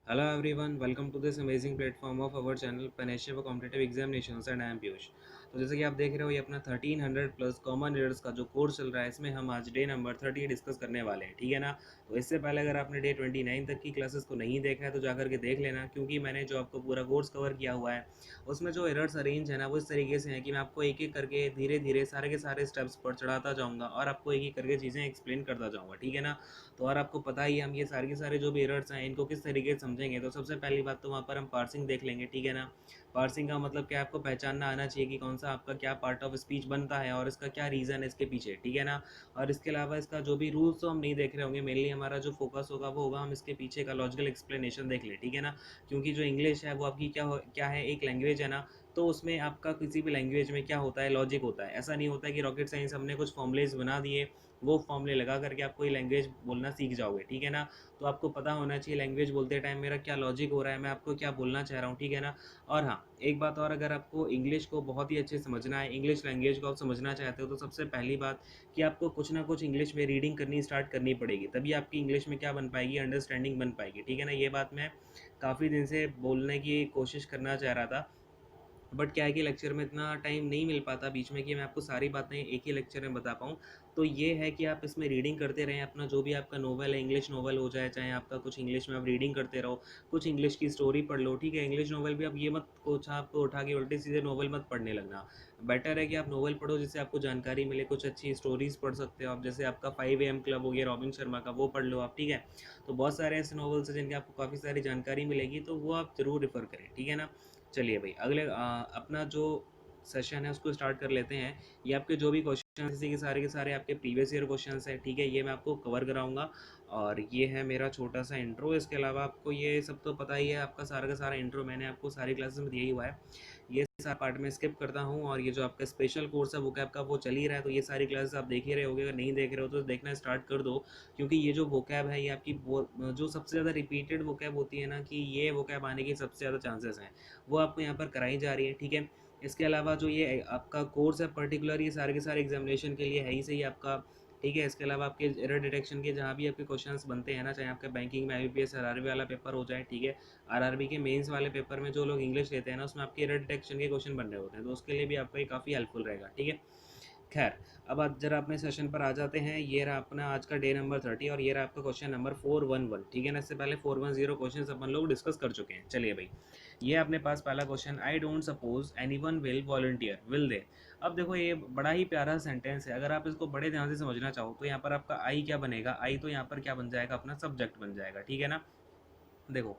Hello everyone, welcome to this amazing platform of our channel Panacea for Competitive Examinations and I am Piyush। तो जैसे कि आप देख रहे हो ये अपना 1300 प्लस कॉमन एरर्स का जो कोर्स चल रहा है इसमें हम आज डे नंबर 30 डिस्कस करने वाले हैं, ठीक है ना। तो इससे पहले अगर आपने डे 29 तक की क्लासेस को नहीं देखा है तो जाकर के देख लेना, क्योंकि मैंने जो आपको पूरा कोर्स कवर किया हुआ है उसमें जो एरर्स अरेंज है ना वो इस तरीके से है कि मैं आपको एक एक करके धीरे धीरे सारे के सारे स्टेप्स पर चढ़ाता जाऊँगा और आपको एक एक करके चीज़ें एक्सप्लेन करता जाऊँगा, ठीक है ना। तो और आपको पता ही है हम ये सारे के सारे जो भी एरर्स हैं इनको किस तरीके से समझेंगे। तो सबसे पहली बात तो वहाँ पर हम पार्सिंग देख लेंगे, ठीक है ना। पार्सिंग का मतलब क्या, आपको पहचानना आना चाहिए कि कौन सा आपका क्या पार्ट ऑफ स्पीच बनता है और इसका क्या रीज़न है इसके पीछे, ठीक है ना। और इसके अलावा इसका जो भी रूल्स तो हम नहीं देख रहे होंगे, मेनली हमारा जो फोकस होगा वो होगा हम इसके पीछे का लॉजिकल एक्सप्लेनेशन देख लें, ठीक है ना। क्योंकि जो इंग्लिश है वो आपकी क्या है, एक लैंग्वेज है ना। तो उसमें आपका किसी भी लैंग्वेज में क्या होता है, लॉजिक होता है। ऐसा नहीं होता है कि रॉकेट साइंस हमने कुछ फॉर्मूलेज बना दिए, वो फॉर्मूले लगा करके आप कोई लैंग्वेज बोलना सीख जाओगे, ठीक है ना। तो आपको पता होना चाहिए लैंग्वेज बोलते टाइम मेरा क्या लॉजिक हो रहा है, मैं आपको क्या बोलना चाह रहा हूँ, ठीक है ना। और हाँ, एक बात और, अगर आपको इंग्लिश को बहुत ही अच्छे से समझना है, इंग्लिश लैंग्वेज को आप समझना चाहते हो, तो सबसे पहली बात कि आपको कुछ ना कुछ इंग्लिश में रीडिंग करनी स्टार्ट करनी पड़ेगी, तभी आपकी इंग्लिश में क्या बन पाएगी, अंडरस्टैंडिंग बन पाएगी, ठीक है ना। ये बात मैं काफ़ी दिन से बोलने की कोशिश करना चाह रहा था, बट क्या है कि लेक्चर में इतना टाइम नहीं मिल पाता बीच में कि मैं आपको सारी बातें एक ही लेक्चर में बता पाऊँ। तो ये है कि आप इसमें रीडिंग करते रहें, अपना जो भी आपका नोवेल है, इंग्लिश नोवेल हो जाए चाहे आपका कुछ इंग्लिश में आप रीडिंग करते रहो, कुछ इंग्लिश की स्टोरी पढ़ लो, ठीक है। इंग्लिश नोवेल भी आप ये मत कुछ आपको उठा के उल्टे सीधे नोवेल मत पढ़ने लगना। बेटर है कि आप नोवेल पढ़ो जिससे आपको जानकारी मिले, कुछ अच्छी स्टोरीज पढ़ सकते हो आप, जैसे आपका 5 AM क्लब हो गया रॉबिन शर्मा का, वो पढ़ लो आप, ठीक है। तो बहुत सारे ऐसे नॉवेल्स हैं जिनके आपको काफ़ी सारी जानकारी मिलेगी, तो वो आप ज़रूर रेफ़र करें, ठीक है ना। चलिए भाई, अगले अपना जो सेशन है उसको स्टार्ट कर लेते हैं। ये आपके जो भी क्वेश्चन इसी के सारे आपके प्रीवियस ईयर क्वेश्चंस हैं, ठीक है, ये मैं आपको कवर कराऊंगा। और ये है मेरा छोटा सा इंट्रो। इसके अलावा आपको ये सब तो पता ही है, आपका सारा का सारा इंट्रो मैंने आपको सारी क्लासेस में दिया ही हुआ है। ये सारा पार्ट में स्किप करता हूँ, और ये जो आपका स्पेशल कोर्स है वो कैब का वो चल ही रहा है, तो ये सारी क्लासेस आप देख ही रहे होगे। अगर नहीं देख रहे हो तो देखना स्टार्ट कर दो, क्योंकि ये जो वोकैब है ये आपकी जो सबसे ज़्यादा रिपीटेड वोकैब होती है ना, कि ये वोकैब आने के सबसे ज़्यादा चांसेस हैं, वो आपको यहाँ पर कराई जा रही है, ठीक है। इसके अलावा जो ये आपका कोर्स है पर्टिकुलर, ये सारे के सारे एग्जामिनेशन के लिए है ही सही आपका, ठीक है। इसके अलावा आपके एरर डिटेक्शन के जहाँ भी आपके क्वेश्चंस बनते हैं ना, चाहे आपका बैंकिंग में IBPS RRB वाला पेपर हो जाए, ठीक है। RRB के मेंस वाले पेपर में जो लोग इंग्लिश लेते हैं ना, उसमें आपके एरर डिटेक्शन के क्वेश्चन बन रहे होते हैं, तो उसके लिए भी आपका ये काफ़ी हेल्पफुल रहेगा, ठीक है। खैर, अब आज जरा अपने सेशन पर आ जाते हैं। ये रहा अपना आज का डे नंबर 30 और ये रहा आपका क्वेश्चन नंबर 411, ठीक है ना। इससे पहले 410 क्वेश्चन अपन लोग डिस्कस कर चुके हैं। चलिए भाई, ये अपने पास पहला question, I don't suppose any one will volunteer will they. अब देखो ये बड़ा ही प्यारा सेंटेंस है, अगर आप इसको बड़े ध्यान से समझना चाहो तो यहाँ पर आपका आई क्या बनेगा, आई तो यहाँ पर क्या बन जाएगा, अपना सब्जेक्ट बन जाएगा, ठीक है ना। देखो,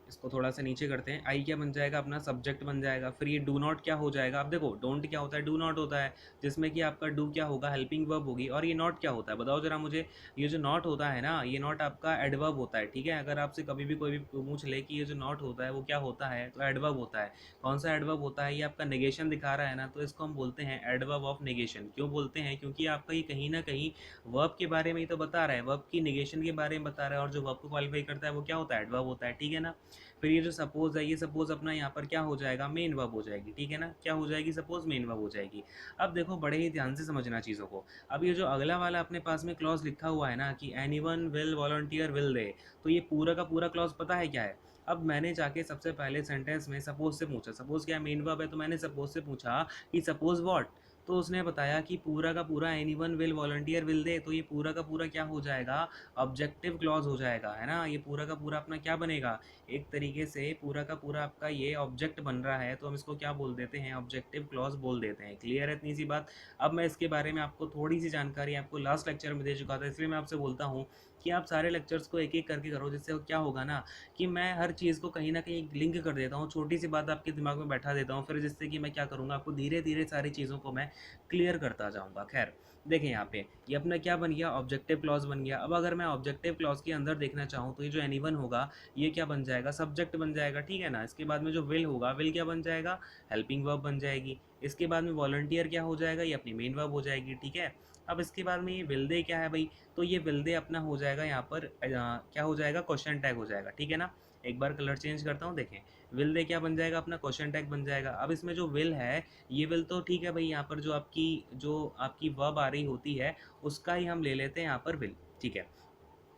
इसको थोड़ा सा नीचे करते हैं, आई क्या बन जाएगा, अपना सब्जेक्ट बन जाएगा। फिर ये डू नॉट क्या हो जाएगा, अब देखो डोंट क्या होता है, डू नॉट होता है, जिसमें कि आपका डू क्या होगा, हेल्पिंग वर्ब होगी। और ये नॉट क्या होता है, बताओ जरा मुझे। ये जो नॉट होता है ना, ये नॉट आपका एडवर्ब होता है, ठीक है। अगर आपसे कभी भी कोई भी पूछ ले कि ये जो नॉट होता है वो क्या होता है, तो एडवर्ब होता है। कौन सा एडवर्ब होता है, ये आपका नेगेशन दिखा रहा है ना, तो इसको हम बोलते हैं एडवर्ब ऑफ नेगेशन। क्यों बोलते हैं, क्योंकि आपका ये कहीं ना कहीं वर्ब के बारे में ही तो बता रहा है, वर्ब की नेगेशन के बारे में बता रहा है, और जो वर्ब को क्वालिफाई करता है वो क्या होता है, एडवर्ब होता है, ठीक है ना। फिर ये जो सपोज है, ये सपोज अपना यहाँ पर क्या हो जाएगा, मेन वर्ब हो जाएगी, ठीक है ना। क्या हो जाएगी, सपोज मेन वर्ब हो जाएगी। अब देखो बड़े ही ध्यान से समझना चीज़ों को। अब ये जो अगला वाला अपने पास में क्लॉज लिखा हुआ है ना, कि any one will volunteer will they, तो ये पूरा का पूरा क्लॉज पता है क्या है। अब मैंने जाके सबसे पहले सेंटेंस में सपोज से पूछा, सपोज क्या मेन वर्ब है, तो मैंने सपोज से पूछा कि सपोज व्हाट। तो उसने बताया कि पूरा का पूरा any one will volunteer will they, तो ये पूरा का पूरा क्या हो जाएगा, ऑब्जेक्टिव क्लॉज हो जाएगा, है ना। ये पूरा का पूरा अपना क्या बनेगा, एक तरीके से पूरा का पूरा आपका ये ऑब्जेक्ट बन रहा है, तो हम इसको क्या बोल देते हैं, ऑब्जेक्टिव क्लॉज बोल देते हैं। क्लियर है इतनी सी बात। अब मैं इसके बारे में आपको थोड़ी सी जानकारी आपको लास्ट लेक्चर में दे चुका था, इसलिए मैं आपसे बोलता हूँ कि आप सारे लेक्चर्स को एक एक करके करो, जिससे क्या होगा ना, कि मैं हर चीज़ को कहीं ना कहीं लिंक कर देता हूँ, छोटी सी बात आपके दिमाग में बैठा देता हूँ, फिर जिससे कि मैं क्या करूँगा, आपको धीरे धीरे सारी चीज़ों को मैं क्लियर करता जाऊँगा। खैर, देखें यहाँ पे ये अपना क्या बन गया, ऑब्जेक्टिव क्लॉज बन गया। अब अगर मैं ऑब्जेक्टिव क्लॉज के अंदर देखना चाहूँ, तो ये जो एनीवन होगा ये क्या बन जाएगा, सब्जेक्ट बन जाएगा, ठीक है ना। इसके बाद में जो विल होगा, विल क्या बन जाएगा, हेल्पिंग वर्ब बन जाएगी। इसके बाद में वॉलंटियर क्या हो जाएगा, ये अपनी मेन वर्ब हो जाएगी, ठीक है। अब इसके बाद में ये विल दे क्या है भाई, तो ये विल दे अपना हो जाएगा यहाँ पर क्या हो जाएगा, क्वेश्चन टैग हो जाएगा, ठीक है ना। एक बार कलर चेंज करता हूँ, देखें, विल दे क्या बन जाएगा, अपना क्वेश्चन टैग बन जाएगा। अब इसमें जो विल है, ये विल तो ठीक है भाई, यहाँ पर जो आपकी वर्ब आ रही होती है उसका ही हम ले लेते हैं यहाँ पर विल, ठीक है।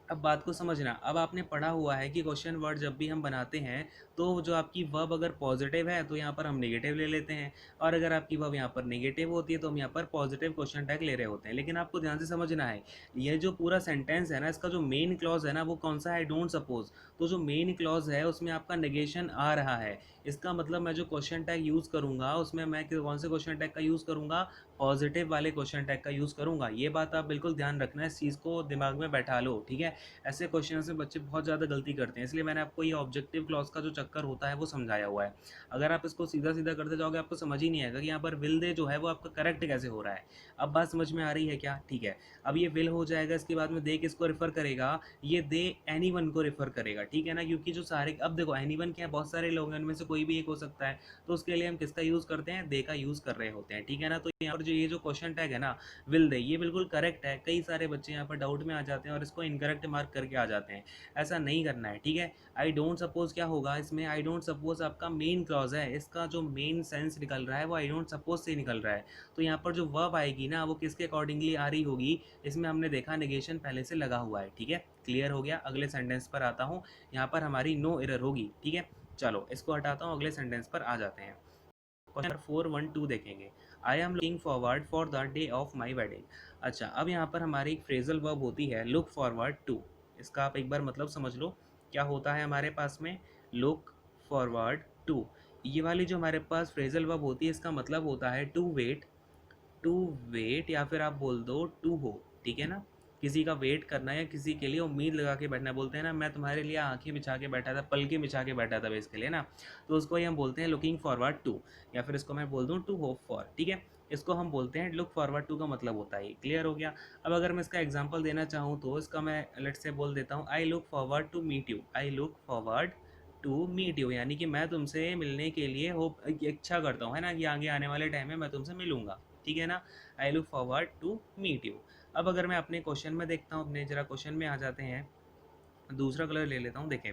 अब बात को समझना। अब आपने पढ़ा हुआ है कि क्वेश्चन वर्ड जब भी हम बनाते हैं तो जो आपकी वर्ब अगर पॉजिटिव है तो यहाँ पर हम नेगेटिव ले लेते हैं, और अगर आपकी वर्ब यहाँ पर नेगेटिव होती है तो हम यहाँ पर पॉजिटिव क्वेश्चन टैग ले रहे होते हैं। लेकिन आपको ध्यान से समझना है, ये जो पूरा सेंटेंस है ना, इसका जो मेन क्लॉज है ना वो कौन सा है, डोंट सपोज। तो जो मेन क्लॉज है उसमें आपका नेगेशन आ रहा है, इसका मतलब मैं जो क्वेश्चन टैग यूज़ करूँगा उसमें मैं कौन से क्वेश्चन टैग का यूज़ करूँगा, पॉजिटिव वाले क्वेश्चन टैग का यूज़ करूँगा। ये बात आप बिल्कुल ध्यान रखना है, इस चीज़ को दिमाग में बैठा लो, ठीक है। ऐसे क्वेश्चन में बच्चे बहुत ज़्यादा गलती करते हैं, इसलिए मैंने आपको ये ऑब्जेक्टिव क्लॉज का जो चक्कर होता है वो समझाया हुआ है। अगर आप इसको सीधा सीधा करते जाओगे आपको समझ ही नहीं आएगा कि यहाँ पर विल दे जो है वो आपका करेक्ट कैसे हो रहा है। अब बात समझ में आ रही है क्या? ठीक है। अब ये विल हो जाएगा, इसके बाद में दे किसको रेफर करेगा, ये दे एनी वन को रेफर करेगा, ठीक है ना। क्योंकि जो सारे, अब देखो एनी वन क्या है, बहुत सारे लोग हैं, उनमें से कोई भी एक हो सकता है, तो उसके लिए हम किसका यूज़ करते हैं, दे का यूज़ कर रहे होते हैं, ठीक है ना। तो यहाँ पर जो ये जो क्वेश्चन टैग है ना विल दे, ये बिल्कुल करेक्ट है। कई सारे बच्चे यहाँ पर डाउट में आ जाते हैं और इसको इनकरेक्ट मार्क करके आ जाते हैं, ऐसा नहीं करना है, ठीक है। आई डोंट सपोज क्या होगा इसमें, आई डोंट सपोज आपका मेन क्लॉज है, इसका जो मेन सेंस निकल रहा है वो आई डोंट सपोज से निकल रहा है। तो यहाँ पर जो वर्ब आएगी ना वो किसके अकॉर्डिंगली आ रही होगी, इसमें हमने देखा नेगेशन पहले से लगा हुआ है, ठीक है। क्लियर हो गया। अगले सेंटेंस पर आता हूँ, यहाँ पर हमारी नो एरर होगी, ठीक है। चलो इसको हटाता हूँ, अगले सेंटेंस पर आ जाते हैं। क्वेश्चन 412 देखेंगे। I am looking forward for the day of my wedding. अच्छा, अब यहाँ पर हमारी एक फ्रेजल वर्ब होती है लुक फॉरवर्ड टू। इसका आप एक बार मतलब समझ लो, क्या होता है हमारे पास में, लुक फॉरवर्ड टू। ये वाली जो हमारे पास फ्रेजल वर्ब होती है इसका मतलब होता है टू वेट, टू वेट या फिर आप बोल दो टू हो, ठीक है ना। किसी का वेट करना या किसी के लिए उम्मीद लगा के बैठना, बोलते हैं ना मैं तुम्हारे लिए आंखें बिछा के बैठा था, पलकें बिछा के बैठा था इसके लिए ना, तो उसको ही हम बोलते हैं लुकिंग फॉरवर्ड टू। या फिर इसको मैं बोल दूँ टू होप फॉर, ठीक है। इसको हम बोलते हैं लुक फॉरवर्ड टू का मतलब होता है। क्लियर हो गया। अब अगर मैं इसका एग्जाम्पल देना चाहूँ तो इसका मैं लेट से बोल देता हूँ, I look forward to meet you, I look forward to meet you, यानी कि मैं तुमसे मिलने के लिए होप, इच्छा करता हूँ, है ना, कि आगे आने वाले टाइम में मैं तुमसे मिलूंगा, ठीक है ना। I look forward to meet you. अब अगर मैं अपने क्वेश्चन में देखता हूँ, अपने जरा क्वेश्चन में आ जाते हैं, दूसरा कलर ले लेता हूँ। देखें,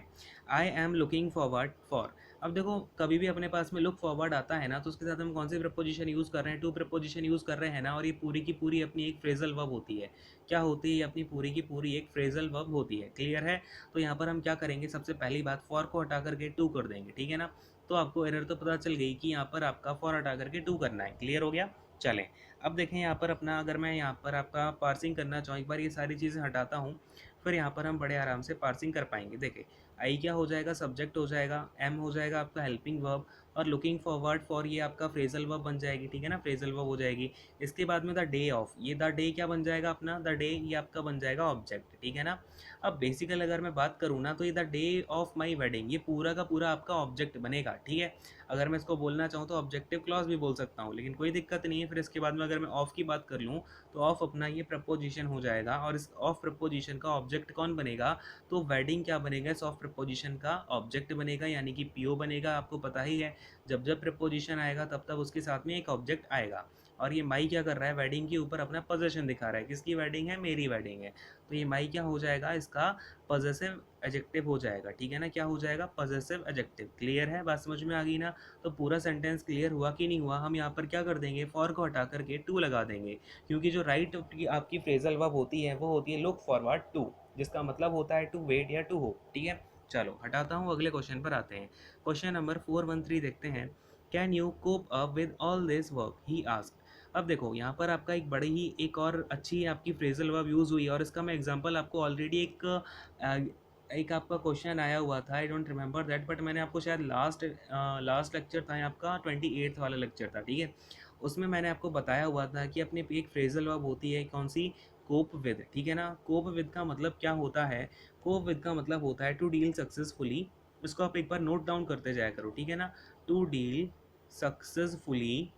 I am looking forward for. अब देखो कभी भी अपने पास में लुक फॉरवर्ड आता है ना तो उसके साथ हम कौन सी प्रपोजिशन यूज़ कर रहे हैं, टू प्रपोजिशन यूज़ कर रहे हैं ना, और ये पूरी की पूरी अपनी एक फ्रेजल वर्ब होती है। क्या होती है, ये अपनी पूरी की पूरी एक फ्रेजल वर्ब होती है। क्लियर है। तो यहाँ पर हम क्या करेंगे, सबसे पहली बात फॉर को हटा करके टू कर देंगे, ठीक है ना। तो आपको एरर तो पता चल गई कि यहाँ पर आपका फॉर हटा करके टू करना है। क्लियर हो गया। चलें, अब देखें यहाँ पर अपना, अगर मैं यहाँ पर आपका पार्सिंग करना चाहूँ, एक बार ये सारी चीज़ें हटाता हूँ, फिर यहाँ पर हम बड़े आराम से पार्सिंग कर पाएंगे। देखिए, आई क्या हो जाएगा, सब्जेक्ट हो जाएगा, एम हो जाएगा आपका हेल्पिंग वर्ब, और लुकिंग फॉरवर्ड फॉर ये आपका फ्रेजल वर्ब बन जाएगी, ठीक है ना, फ्रेजल वर्ब हो जाएगी। इसके बाद में द डे ऑफ, ये द डे क्या बन जाएगा अपना, द डे ये आपका बन जाएगा ऑब्जेक्ट, ठीक है ना। अब बेसिकल अगर मैं बात करूँ ना तो ये the day of my wedding, ये पूरा का पूरा आपका ऑब्जेक्ट बनेगा, ठीक है। अगर मैं इसको बोलना चाहूँ तो ऑब्जेक्टिव क्लॉज भी बोल सकता हूँ, लेकिन कोई दिक्कत नहीं है। फिर इसके बाद में अगर मैं ऑफ की बात कर लूँ तो ऑफ अपना ये प्रपोजिशन हो जाएगा, और इस ऑफ प्रपोजिशन का ऑब्जेक्ट कौन बनेगा, तो वेडिंग क्या बनेगा, इस ऑफ प्रपोजिशन का ऑब्जेक्ट बनेगा, यानी कि पीओ बनेगा। आपको पता ही है जब जब प्रपोजिशन आएगा तब तब उसके साथ में एक ऑब्जेक्ट आएगा। और ये माई क्या कर रहा है, वेडिंग के ऊपर अपना पोजेशन दिखा रहा है, किसकी वेडिंग है, मेरी वेडिंग है। तो ये माई क्या हो जाएगा, इसका पॉजेसिव एडजेक्टिव हो जाएगा, ठीक है ना। क्या हो जाएगा, पॉजेसिव एडजेक्टिव। क्लियर है, बात समझ में आ गई ना। तो पूरा सेंटेंस क्लियर हुआ कि नहीं हुआ। हम यहाँ पर क्या कर देंगे, फॉर को हटा करके टू लगा देंगे, क्योंकि जो राइट आपकी फ्रेजल वर्ब होती है वो होती है लुक फॉरवर्ड टू, जिसका मतलब होता है टू वेट या टू हो, ठीक है। चलो हटाता हूँ, अगले क्वेश्चन पर आते हैं। क्वेश्चन नंबर 413 देखते हैं। Can you cope up with all this work, he asked. अब देखो यहाँ पर आपका एक बड़ी ही एक और अच्छी आपकी फ्रेजल वर्ब यूज़ हुई है, और इसका मैं एग्जांपल आपको ऑलरेडी एक आपका क्वेश्चन आया हुआ था, I don't remember that, but मैंने आपको शायद लास्ट लेक्चर था आपका 28th वाला लेक्चर था, ठीक है। उसमें मैंने आपको बताया हुआ था कि अपने एक फ्रेजल वर्ब होती है कौन सी, कोप विद, ठीक है ना। कोप विद का मतलब क्या होता है, कोप विद का मतलब होता है टू डील सक्सेसफुली। इसको आप एक बार नोट डाउन करते जाया करो, ठीक है ना। To deal successfully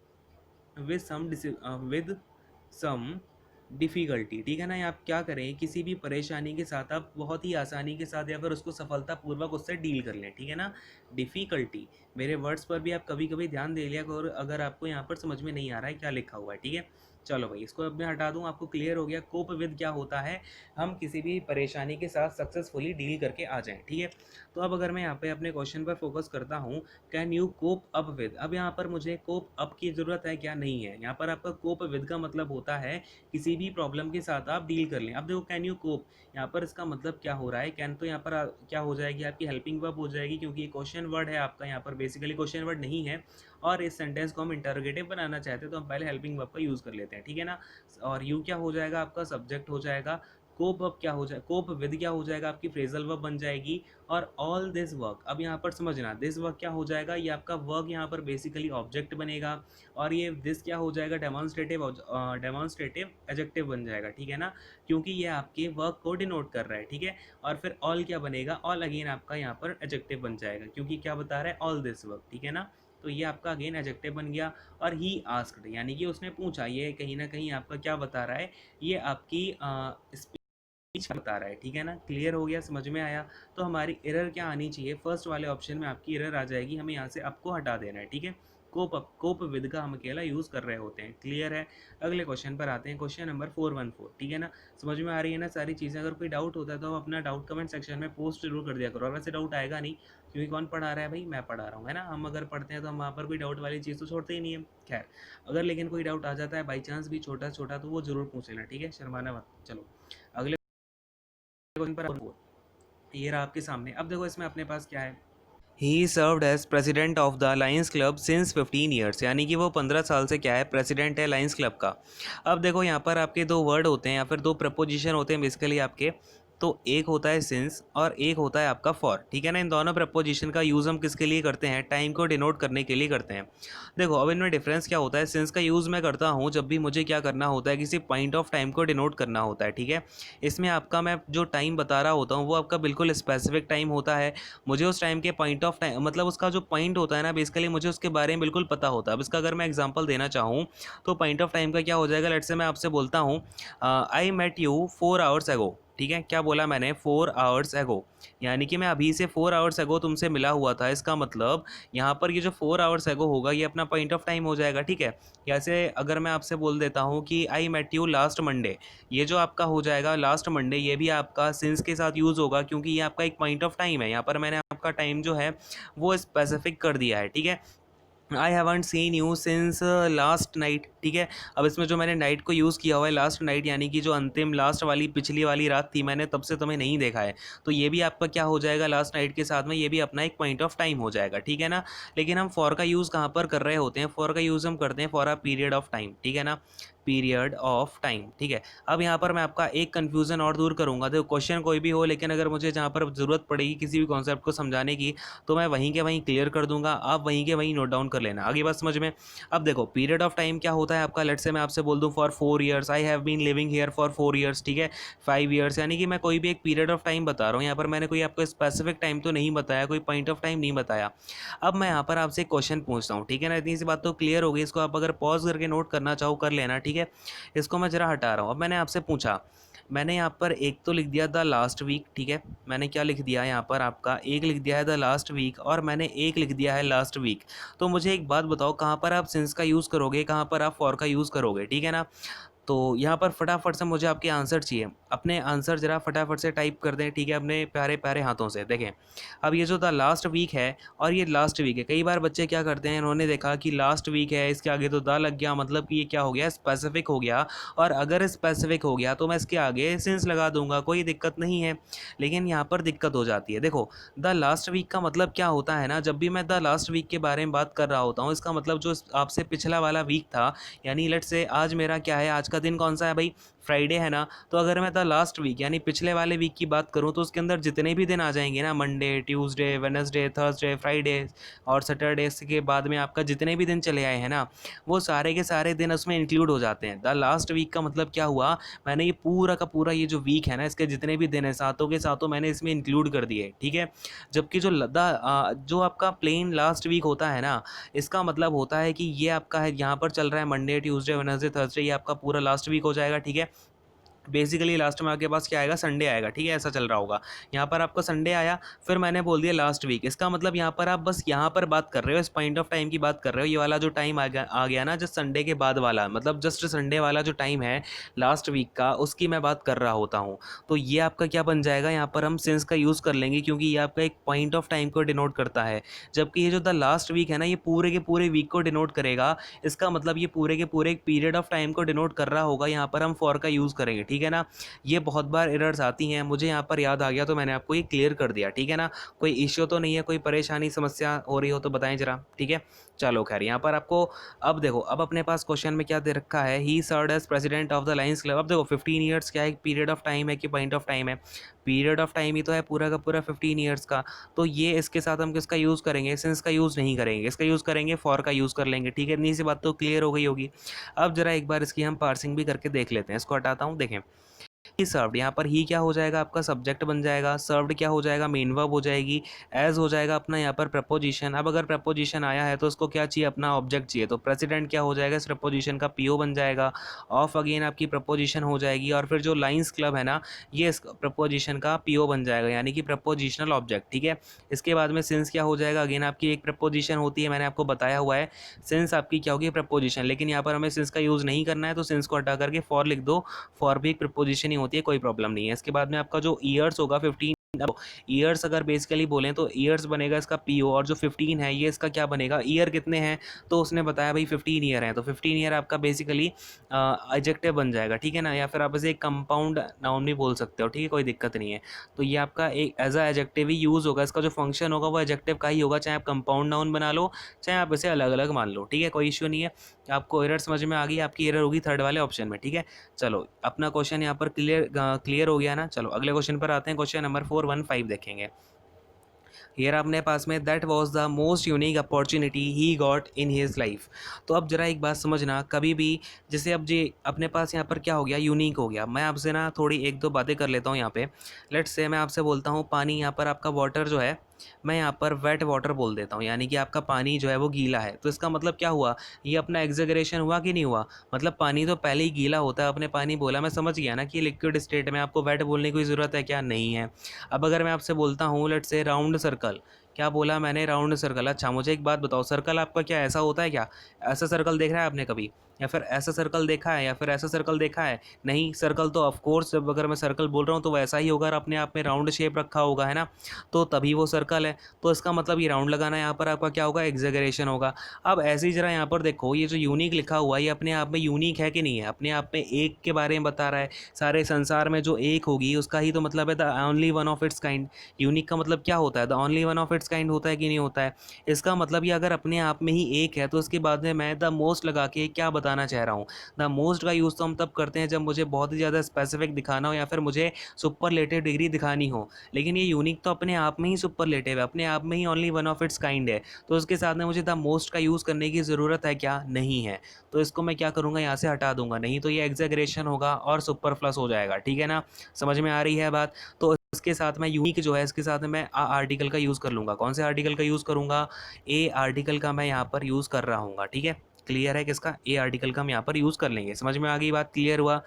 with some difficulty, ठीक है ना। ये आप क्या करें, किसी भी परेशानी के साथ आप बहुत ही आसानी के साथ या फिर उसको सफलतापूर्वक उससे डील कर लें, ठीक है ना। डिफ़िकल्टी, मेरे वर्ड्स पर भी आप कभी कभी ध्यान दे लिया करो अगर आपको यहाँ पर समझ में नहीं आ रहा है क्या लिखा हुआ है, ठीक है। चलो भाई इसको अब मैं हटा दूँ, आपको क्लियर हो गया कोप विद क्या होता है, हम किसी भी परेशानी के साथ सक्सेसफुली डील करके आ जाएं, ठीक है। तो अब अगर मैं यहाँ पे अपने क्वेश्चन पर फोकस करता हूँ, can you cope up with, अब यहाँ पर मुझे कोप अप की ज़रूरत है क्या, नहीं है। यहाँ पर आपका कोप विद का मतलब होता है किसी भी प्रॉब्लम के साथ आप डील कर लें। अब देखो कैन यू कोप, यहाँ पर इसका मतलब क्या हो रहा है, कैन तो यहाँ पर क्या हो जाएगी आपकी हेल्पिंग वर्ब हो जाएगी, क्योंकि ये क्वेश्चन वर्ड है आपका, यहाँ पर बेसिकली क्वेश्चन वर्ड नहीं है, और इस सेंटेंस को हम इंटरोगेटिव बनाना चाहते हैं तो हम पहले हेल्पिंग वर्ब का यूज़ कर लेते हैं, ठीक है ना। और यू क्या हो जाएगा आपका सब्जेक्ट हो जाएगा, कोप अप क्या हो जाए, कोप विद क्या हो जाएगा आपकी फ्रेजल वर्ब बन जाएगी, और ऑल दिस वर्क, अब यहाँ पर समझना दिस वर्क क्या हो जाएगा, ये आपका वर्क यहाँ पर बेसिकली ऑब्जेक्ट बनेगा, और ये दिस क्या हो जाएगा डेमॉन्स्ट्रेटिव एडजेक्टिव बन जाएगा, ठीक है ना, क्योंकि ये आपके वर्क को डिनोट कर रहा है, ठीक है। और फिर ऑल क्या बनेगा, ऑल अगेन आपका यहाँ पर एडजेक्टिव बन जाएगा, क्योंकि क्या बता रहा है ऑल दिस वर्क, ठीक है ना। तो ये आपका अगेन एडजेक्टिव बन गया। और ही आस्क्ड यानी कि उसने पूछा, ये कहीं ना कहीं आपका क्या बता रहा है, ये आपकी स्पीच बता रहा है, ठीक है ना। क्लियर हो गया, समझ में आया। तो हमारी एरर क्या आनी चाहिए, फर्स्ट वाले ऑप्शन में आपकी एरर आ जाएगी, हमें यहाँ से आपको हटा देना है, ठीक है। कोप विद का हम अकेला यूज़ कर रहे होते हैं, क्लियर है। अगले क्वेश्चन पर आते हैं, क्वेश्चन नंबर 414, ठीक है ना। समझ में आ रही है ना सारी चीज़ें। अगर कोई डाउट होता है तो आप अपना डाउट कमेंट सेक्शन में पोस्ट जरूर कर दिया करो, और वैसे डाउट आएगा नहीं, क्योंकि कौन पढ़ा रहा है भाई, मैं पढ़ा रहा हूँ, है ना। हम अगर पढ़ते हैं तो हम वहाँ पर कोई डाउट वाली चीज़ तो छोड़ते ही नहीं है। खैर, अगर लेकिन कोई डाउट आ जाता है बाई चांस भी छोटा छोटा, तो वो जरूर पूछ लेना, ठीक है, शर्माना मत। चलो अगले क्वेश्चन पर, ये रहा आपके सामने। अब देखो इसमें अपने पास क्या है, he served as president of the Lions club since 15 years, यानी कि वो 15 साल से क्या है, प्रेसिडेंट है लायंस क्लब का। अब देखो यहाँ पर आपके दो वर्ड होते हैं या फिर दो प्रपोजिशन होते हैं बेसिकली आपके, तो एक होता है सिंस और एक होता है आपका फॉर, ठीक है ना। इन दोनों प्रपोजिशन का यूज़ हम किसके लिए करते हैं, टाइम को डिनोट करने के लिए करते हैं। देखो अब इनमें डिफरेंस क्या होता है, सिंस का यूज़ मैं करता हूँ जब भी मुझे क्या करना होता है, किसी पॉइंट ऑफ टाइम को डिनोट करना होता है, ठीक है। इसमें आपका मैं जो टाइम बता रहा होता हूँ वो आपका बिल्कुल स्पेसिफिक टाइम होता है, मुझे उस टाइम के पॉइंट ऑफ टाइम मतलब उसका जो पॉइंट होता है ना, बेसिकली मुझे उसके बारे में बिल्कुल पता होता है। अब इसका अगर मैं एग्जांपल देना चाहूँ तो पॉइंट ऑफ टाइम का क्या हो जाएगा, लेट्स से मैं आपसे बोलता हूँ आई मेट यू 4 आवर्स एगो, ठीक है। क्या बोला मैंने, 4 आवर्स एगो, यानी कि मैं अभी से 4 आवर्स एगो तुमसे मिला हुआ था। इसका मतलब यहाँ पर ये जो 4 आवर्स एगो होगा ये अपना पॉइंट ऑफ टाइम हो जाएगा, ठीक है। जैसे अगर मैं आपसे बोल देता हूँ कि I met you last Monday, ये जो आपका हो जाएगा लास्ट मंडे, ये भी आपका सिंस के साथ यूज़ होगा, क्योंकि ये आपका एक पॉइंट ऑफ टाइम है। यहाँ पर मैंने आपका टाइम जो है वो स्पेसिफिक कर दिया है, ठीक है। I haven't seen you since last night, ठीक है। अब इसमें जो मैंने नाइट को यूज़ किया हुआ है, लास्ट नाइट यानी कि जो अंतिम लास्ट वाली पिछली वाली रात थी, मैंने तब से तुम्हें नहीं देखा है, तो ये भी आपका क्या हो जाएगा, लास्ट नाइट के साथ में ये भी अपना एक पॉइंट ऑफ टाइम हो जाएगा, ठीक है ना। लेकिन हम फॉर का यूज़ कहाँ पर कर रहे होते हैं, फॉर का यूज़ हम करते हैं for a period of time, ठीक है ना, पीरियड ऑफ टाइम, ठीक है। अब यहाँ पर मैं आपका एक कन्फ्यूज़न और दूर करूँगा। देखो क्वेश्चन कोई भी हो, लेकिन अगर मुझे जहाँ पर ज़रूरत पड़ेगी किसी भी कॉन्सेप्ट को समझाने की, तो मैं वहीं के वहीं क्लियर कर दूंगा, आप वहीं के वहीं नोट डाउन कर लेना। आगे बात समझ में। अब देखो पीरियड ऑफ टाइम क्या होता है आपका, लेट्स से मैं आपसे बोल दूं for 4 years, I have been living here for 4 years, ठीक है। 5 ईयर्स, यानी कि मैं कोई भी एक पीरियड ऑफ टाइम बता रहा हूँ। यहाँ पर मैंने कोई आपको स्पेसिफिक टाइम तो नहीं बताया, कोई पॉइंट ऑफ टाइम नहीं बताया। अब मैं यहाँ पर आपसे एक क्वेश्चन पूछता हूँ, ठीक है ना। इतनी सी बात तो क्लियर हो गई, इसको आप अगर पॉज करके नोट करना चाहो कर लेना, ठीक है। इसको मैं जरा हटा रहा हूँ। अब मैंने आपसे पूछा, मैंने यहाँ पर एक तो लिख दिया द लास्ट वीक, ठीक है। मैंने क्या लिख दिया यहाँ पर आपका, एक लिख दिया है द लास्ट वीक, और मैंने एक लिख दिया है लास्ट वीक। तो मुझे एक बात बताओ, कहाँ पर आप सिंस का यूज़ करोगे, कहाँ पर आप फॉर का यूज़ करोगे, ठीक है ना। तो यहाँ पर फटाफट से मुझे आपके आंसर चाहिए, अपने आंसर ज़रा फटाफट से टाइप कर दें, ठीक है, अपने प्यारे प्यारे हाथों से। देखें अब ये जो द लास्ट वीक है और ये लास्ट वीक है, कई बार बच्चे क्या करते हैं, इन्होंने देखा कि लास्ट वीक है, इसके आगे तो द लग गया, मतलब कि ये क्या हो गया, स्पेसिफिक हो गया। और अगर स्पेसिफिक हो गया तो मैं इसके आगे सिंस लगा दूंगा, कोई दिक्कत नहीं है। लेकिन यहाँ पर दिक्कत हो जाती है। देखो द लास्ट वीक का मतलब क्या होता है ना, जब भी मैं द लास्ट वीक के बारे में बात कर रहा होता हूँ, इसका मतलब जो आपसे पिछला वाला वीक था, यानी लेट से आज मेरा क्या है, आज का दिन कौन सा है भाई, फ्राइडे है ना। तो अगर मैं द लास्ट वीक यानी पिछले वाले वीक की बात करूँ तो उसके अंदर जितने भी दिन आ जाएंगे ना, Monday, Tuesday, Wednesday, Thursday, Friday और सैटरडे के बाद में आपका जितने भी दिन चले आए हैं ना, वो सारे के सारे दिन उसमें इंक्लूड हो जाते हैं। द लास्ट वीक का मतलब क्या हुआ, मैंने ये पूरा का पूरा ये जो वीक है ना, इसके जितने भी दिन है सातों के सातों मैंने इसमें इंक्लूड कर दिए, ठीक है। जबकि जो आपका प्लेन लास्ट वीक होता है ना, इसका मतलब होता है कि ये आपका है यहाँ पर चल रहा है मंडे, ट्यूसडे, वेडनेसडे, थर्सडे, ये आपका पूरा लास्ट वीक हो जाएगा, ठीक है। बेसिकली लास्ट में आपके पास क्या आएगा, संडे आएगा, ठीक है, ऐसा चल रहा होगा। यहाँ पर आपका संडे आया, फिर मैंने बोल दिया लास्ट वीक। इसका मतलब यहाँ पर आप बस यहाँ पर बात कर रहे हो, इस पॉइंट ऑफ टाइम की बात कर रहे हो। ये वाला जो टाइम आ गया ना, जस्ट संडे के बाद वाला, मतलब जस्ट संडे वाला जो टाइम है लास्ट वीक का, उसकी मैं बात कर रहा होता हूँ। तो ये आपका क्या बन जाएगा, यहाँ पर हम सिंस का यूज़ कर लेंगे, क्योंकि ये आपका एक पॉइंट ऑफ टाइम को डिनोट करता है। जबकि ये जो द लास्ट वीक है ना, ये पूरे के पूरे वीक को डिनोट करेगा। इसका मतलब ये पूरे के पूरे एक पीरियड ऑफ टाइम को डिनोट कर रहा होगा। यहाँ पर हम फॉर का यूज़ करेंगे, ठीक है ना। ये बहुत बार एरर्स आती हैं, मुझे यहाँ पर याद आ गया तो मैंने आपको ये क्लियर कर दिया, ठीक है ना। कोई इश्यू तो नहीं है, कोई परेशानी समस्या हो रही हो तो बताएं जरा, ठीक है। चलो खैर, यहाँ पर आपको अब देखो, अब अपने पास क्वेश्चन में क्या दे रखा है, he served as president of the Lions club. अब देखो 15 ईयर्स क्या है, पीरियड ऑफ टाइम है कि पॉइंट ऑफ टाइम है, पीरियड ऑफ टाइम ही तो है पूरा का पूरा 15 ईयर्स का। तो ये इसके साथ हम किसका यूज़ करेंगे, सिंस का यूज़ नहीं करेंगे, इसका यूज़ करेंगे, फॉर का यूज़ कर लेंगे, ठीक है। इतनी सी बात तो क्लियर हो गई होगी। अब जरा एक बार इसकी हम पार्सिंग भी करके देख लेते हैं। इसको हटाता हूँ, देखें। ही सर्व्ड, यहाँ पर ही क्या हो जाएगा, आपका सब्जेक्ट बन जाएगा। सर्व्ड क्या हो जाएगा, मेन वर्ब हो जाएगी। एज हो जाएगा अपना यहाँ पर प्रपोजिशन। अब अगर प्रपोजिशन आया है तो उसको क्या चाहिए, अपना ऑब्जेक्ट चाहिए। तो प्रेसिडेंट क्या हो जाएगा, इस प्रपोजिशन का पीओ बन जाएगा। ऑफ अगेन आपकी प्रपोजिशन हो जाएगी, और फिर जो लाइन्स क्लब है ना, ये इस प्रपोजिशन का पीओ बन जाएगा, यानी कि प्रपोजिशनल ऑब्जेक्ट, ठीक है। इसके बाद में सिंस क्या हो जाएगा, अगेन आपकी एक प्रपोजिशन होती है, मैंने आपको बताया हुआ है। सिंस आपकी क्या होगी, प्रपोजिशन। लेकिन यहाँ पर हमें सिंस का यूज़ नहीं करना है, तो सिंस को हटा करके फॉर लिख दो। फॉर भी एक प्रपोजिशन ही होती है, कोई प्रॉब्लम नहीं है। इसके बाद में आपका जो ईयर्स होगा 15, अब ईयर्स अगर बेसिकली बोलें तो ईयर्स बनेगा इसका पीओ, और जो 15 है ये इसका क्या बनेगा, ईयर कितने हैं, तो उसने बताया भाई 15 ईयर हैं, तो 15 ईयर आपका बेसिकली एडजेक्टिव बन जाएगा, ठीक है ना। या फिर आप इसे एक कंपाउंड नाउन भी बोल सकते हो, ठीक है, कोई दिक्कत नहीं है। तो ये आपका एक एज अ एडजेक्टिव ही यूज़ होगा, इसका जो फंक्शन होगा वो एडजेक्टिव का ही होगा, चाहे आप कंपाउंड नाउन बना लो, चाहे आप इसे अलग अलग मान लो, ठीक है, कोई इश्यू नहीं है। आपको एरर समझ में आ गई, आपकी एरर होगी थर्ड वाले ऑप्शन में, ठीक है। चलो अपना क्वेश्चन यहाँ पर क्लियर हो गया ना। चलो अगले क्वेश्चन पर आते हैं, क्वेश्चन नंबर 415 देखेंगे। हियर अपने पास में that was the most unique opportunity he got in his life. तो अब जरा एक बात समझना, कभी भी जैसे अब जी अपने पास यहाँ पर क्या हो गया, यूनिक हो गया। मैं आपसे ना थोड़ी एक दो बातें कर लेता हूँ यहाँ पे। लेट्स से मैं आपसे बोलता हूँ पानी, यहाँ पर आपका वाटर जो है, मैं यहाँ पर वेट वाटर बोल देता हूँ, यानी कि आपका पानी जो है वो गीला है। तो इसका मतलब क्या हुआ, ये अपना एग्जेगरेशन हुआ कि नहीं हुआ। मतलब पानी तो पहले ही गीला होता है, आपने पानी बोला, मैं समझ गया ना कि लिक्विड स्टेट में, आपको वेट बोलने की ज़रूरत है क्या, नहीं है। अब अगर मैं आपसे बोलता हूँ लेट्स से राउंड सर्कल, क्या बोला मैंने, राउंड सर्कल। अच्छा मुझे एक बात बताओ, सर्कल आपका क्या ऐसा होता है क्या, ऐसा सर्कल देख रहा है आपने कभी, या फिर ऐसा सर्कल देखा है, या फिर ऐसा सर्कल देखा है, नहीं। सर्कल तो ऑफ कोर्स, जब अगर मैं सर्कल बोल रहा हूँ तो वैसा ही होगा, और अपने आप में राउंड शेप रखा होगा, है ना, तो तभी वो सर्कल है। तो इसका मतलब ये राउंड लगाना, यहाँ पर आपका क्या होगा, एग्जेगरेशन होगा। अब ऐसे ही जरा यहाँ पर देखो, ये जो यूनिक लिखा हुआ है ये अपने आप में यूनिक है कि नहीं है, अपने आप में एक के बारे में बता रहा है। सारे संसार में जो एक होगी उसका ही तो मतलब है the only one of its kind. Unique का मतलब क्या होता है, the only one of its kind होता है कि नहीं होता है। इसका मतलब ये अगर अपने आप में ही एक है, तो उसके बाद में मैं द मोस्ट लगा के क्या बताना चाह रहा हूँ। द मोस्ट का यूज़ तो हम तब करते हैं जब मुझे बहुत ही ज़्यादा स्पेसिफिक दिखाना हो, या फिर मुझे सुपरलेटिव डिग्री दिखानी हो। लेकिन ये यूनिक तो अपने आप में ही सुपरलेटिव है, अपने आप में ही only one of its kind है। तो उसके साथ में मुझे द मोस्ट का यूज़ करने की ज़रूरत है क्या, नहीं है। तो इसको मैं क्या करूँगा, यहाँ से हटा दूंगा, नहीं तो ये एग्जेगरेशन होगा और सुपरफ्लस हो जाएगा, ठीक है ना। समझ में आ रही है बात। तो इसके साथ में यूनिक जो है, इसके साथ में मैं आर्टिकल का यूज़ कर लूँगा। कौन से आर्टिकल का यूज़ करूँगा, ए आर्टिकल का मैं यहाँ पर यूज़ कर रहा हूँ, ठीक है। क्लियर है किसका, ए आर्टिकल का हम यहाँ पर यूज़ कर लेंगे। समझ में आ गई बात, क्लियर हुआ,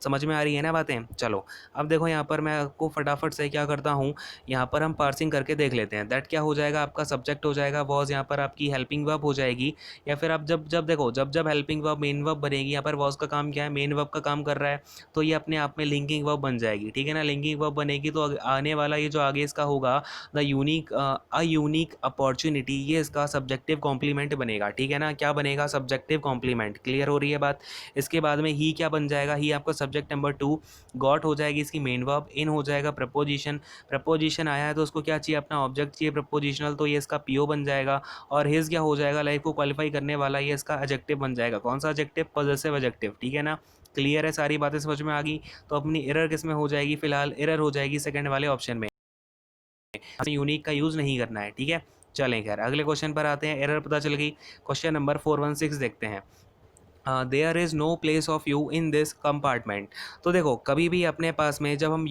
समझ में आ रही है ना बातें। चलो अब देखो यहाँ पर मैं आपको फटाफट से क्या करता हूँ, यहाँ पर हम पार्सिंग करके देख लेते हैं। दैट क्या हो जाएगा, आपका सब्जेक्ट हो जाएगा, वॉज यहाँ पर आपकी हेल्पिंग वर्ब हो जाएगी। या फिर आप जब जब देखो, जब जब हेल्पिंग वर्ब मेन वर्ब बनेगी, यहाँ पर वॉज का काम क्या है, मेन वर्ब का काम कर रहा है, तो ये अपने आप में लिंकिंग वर्ब बन जाएगी, ठीक है ना। लिंकिंग वर्ब बनेगी तो आने वाला ये जो आगे इसका होगा, the unique a unique opportunity, ये इसका सब्जेक्टिव कॉम्प्लीमेंट बनेगा, ठीक है ना। क्या बनेगा, सब्जेक्टिव कॉम्प्लीमेंट। क्लियर हो रही है बात। इसके बाद में ही क्या बन जाएगा, ही आपका सब्जेक्ट नंबर 2, गॉट हो जाएगी इसकी मेन वर्ब, इन हो जाएगा प्रपोजिशन। प्रपोजिशन आया है तो उसको क्या चाहिए, अपना ऑब्जेक्ट चाहिए प्रपोजिशनल, तो ये इसका पीओ बन जाएगा। और हिज क्या हो जाएगा, लाइफ को क्वालिफाई करने वाला, ये इसका एडजेक्टिव बन जाएगा। कौन सा एडजेक्टिव, पॉजेसिव एडजेक्टिव, ठीक है ना। क्लियर है, सारी बातें समझ में आ गई। तो अपनी एरर किस में हो जाएगी, फिलहाल एरर हो जाएगी सेकंड वाले ऑप्शन में, यूनिक का यूज़ नहीं करना है, ठीक है। चलें खैर अगले क्वेश्चन पर आते हैं, एरर पता चल गई। क्वेश्चन नंबर 416 देखते हैं। There is no place of you in this compartment. तो देखो कभी भी अपने पास में जब हम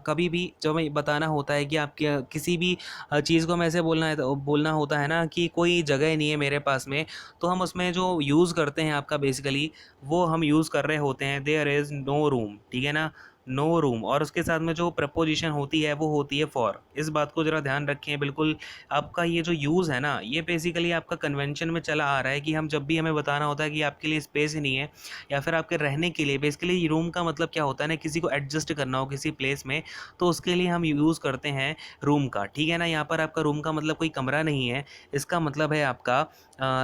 कभी भी जब हमें बताना होता है कि आप किसी भी चीज़ को हमें ऐसे बोलना है, तो बोलना होता है ना कि कोई जगह नहीं है मेरे पास में, तो हम उसमें जो यूज़ करते हैं आपका बेसिकली वो हम यूज़ कर रहे होते हैं देयर इज़ नो रूम, ठीक है ना, नो रूम। और उसके साथ में जो प्रपोजिशन होती है वो होती है फॉर। इस बात को ज़रा ध्यान रखें बिल्कुल। आपका ये जो यूज़ है ना, ये बेसिकली आपका कन्वेंशन में चला आ रहा है कि हम जब भी हमें बताना होता है कि आपके लिए स्पेस ही नहीं है या फिर आपके रहने के लिए, बेसिकली रूम का मतलब क्या होता है ना, किसी को एडजस्ट करना हो किसी प्लेस में, तो उसके लिए हम यूज़ करते हैं रूम का, ठीक है ना। यहाँ पर आपका रूम का मतलब कोई कमरा नहीं है, इसका मतलब है आपका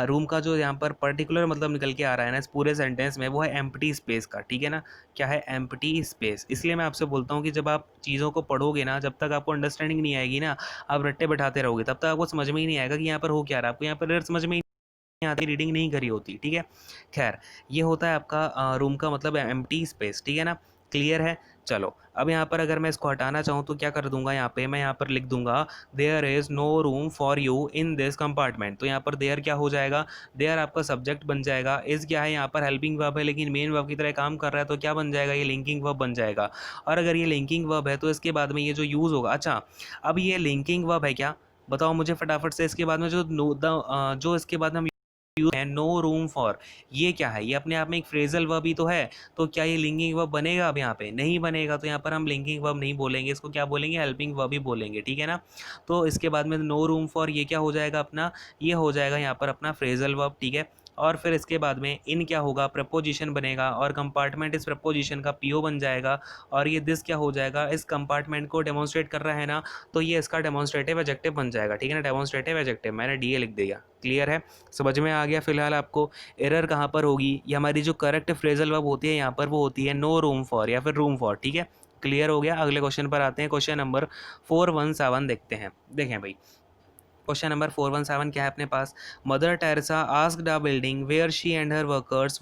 रूम का जो यहाँ पर पर्टिकुलर मतलब निकल के आ रहा है ना इस पूरे सेंटेंस में, वो है एम्प्टी स्पेस का, ठीक है ना। क्या है? Empty space. इसलिए मैं आपसे बोलता हूँ कि जब आप चीज़ों को पढ़ोगे ना, जब तक आपको अंडरस्टैंडिंग नहीं आएगी ना, आप रट्टे बैठाते रहोगे, तब तक आपको समझ में ही नहीं आएगा कि यहाँ पर हो क्या रहा है। आपको यहाँ पर एरर समझ में ही नहीं आती, रीडिंग नहीं करी होती, ठीक है। खैर, ये होता है आपका रूम का मतलब एम्प्टी स्पेस, ठीक है ना। क्लियर है? चलो, अब यहाँ पर अगर मैं इसको हटाना चाहूँ तो क्या कर दूंगा, यहाँ पे मैं यहाँ पर लिख दूंगा there is no room for you in this compartment. तो यहाँ पर देयर क्या हो जाएगा, देयर आपका सब्जेक्ट बन जाएगा। इज़ क्या है, यहाँ पर हेल्पिंग वर्ब है लेकिन मेन वर्ब की तरह काम कर रहा है, तो क्या बन जाएगा, ये लिंकिंग वर्ब बन जाएगा। और अगर ये लिंकिंग वर्ब है तो इसके बाद में ये जो यूज़ होगा, अच्छा अब ये लिंकिंग वर्ब है क्या, बताओ मुझे फटाफट से। इसके बाद में जो जो इसके बाद हम है नो रूम फॉर, ये क्या है, ये अपने आप में एक फ्रेजल वर्ब ही तो है। तो क्या ये लिंकिंग वर्ब बनेगा? अब यहाँ पे नहीं बनेगा, तो यहाँ पर हम लिंकिंग वर्ब नहीं बोलेंगे, इसको क्या बोलेंगे, हेल्पिंग वर्ब ही बोलेंगे, ठीक है ना। तो इसके बाद में नो रूम फॉर ये क्या हो जाएगा अपना, ये हो जाएगा यहाँ पर अपना फ्रेजल वर्ब, ठीक है। और फिर इसके बाद में इन क्या होगा, प्रपोजिशन बनेगा, और कंपार्टमेंट इस प्रपोजिशन का पीओ बन जाएगा। और ये दिस क्या हो जाएगा, इस कंपार्टमेंट को डेमोन्स्ट्रेट कर रहा है ना, तो ये इसका डेमोन्स्ट्रेटिव एडजेक्टिव बन जाएगा, ठीक है ना। डेमोन्स्ट्रेटिव एडजेक्टिव मैंने डी ए लिख दिया। क्लियर है? समझ में आ गया फिलहाल आपको। एरर कहाँ पर होगी, ये हमारी जो करेक्ट फ्रेजल वर्ब होती है यहाँ पर, वो होती है नो रूम फॉर या फिर रूम फॉर, ठीक है। क्लियर हो गया? अगले क्वेश्चन पर आते हैं। क्वेश्चन नंबर 417 देखते हैं। देखें भाई, क्वेश्चन नंबर 417 क्या है अपने पास, Mother Teresa asked a building where she and her workers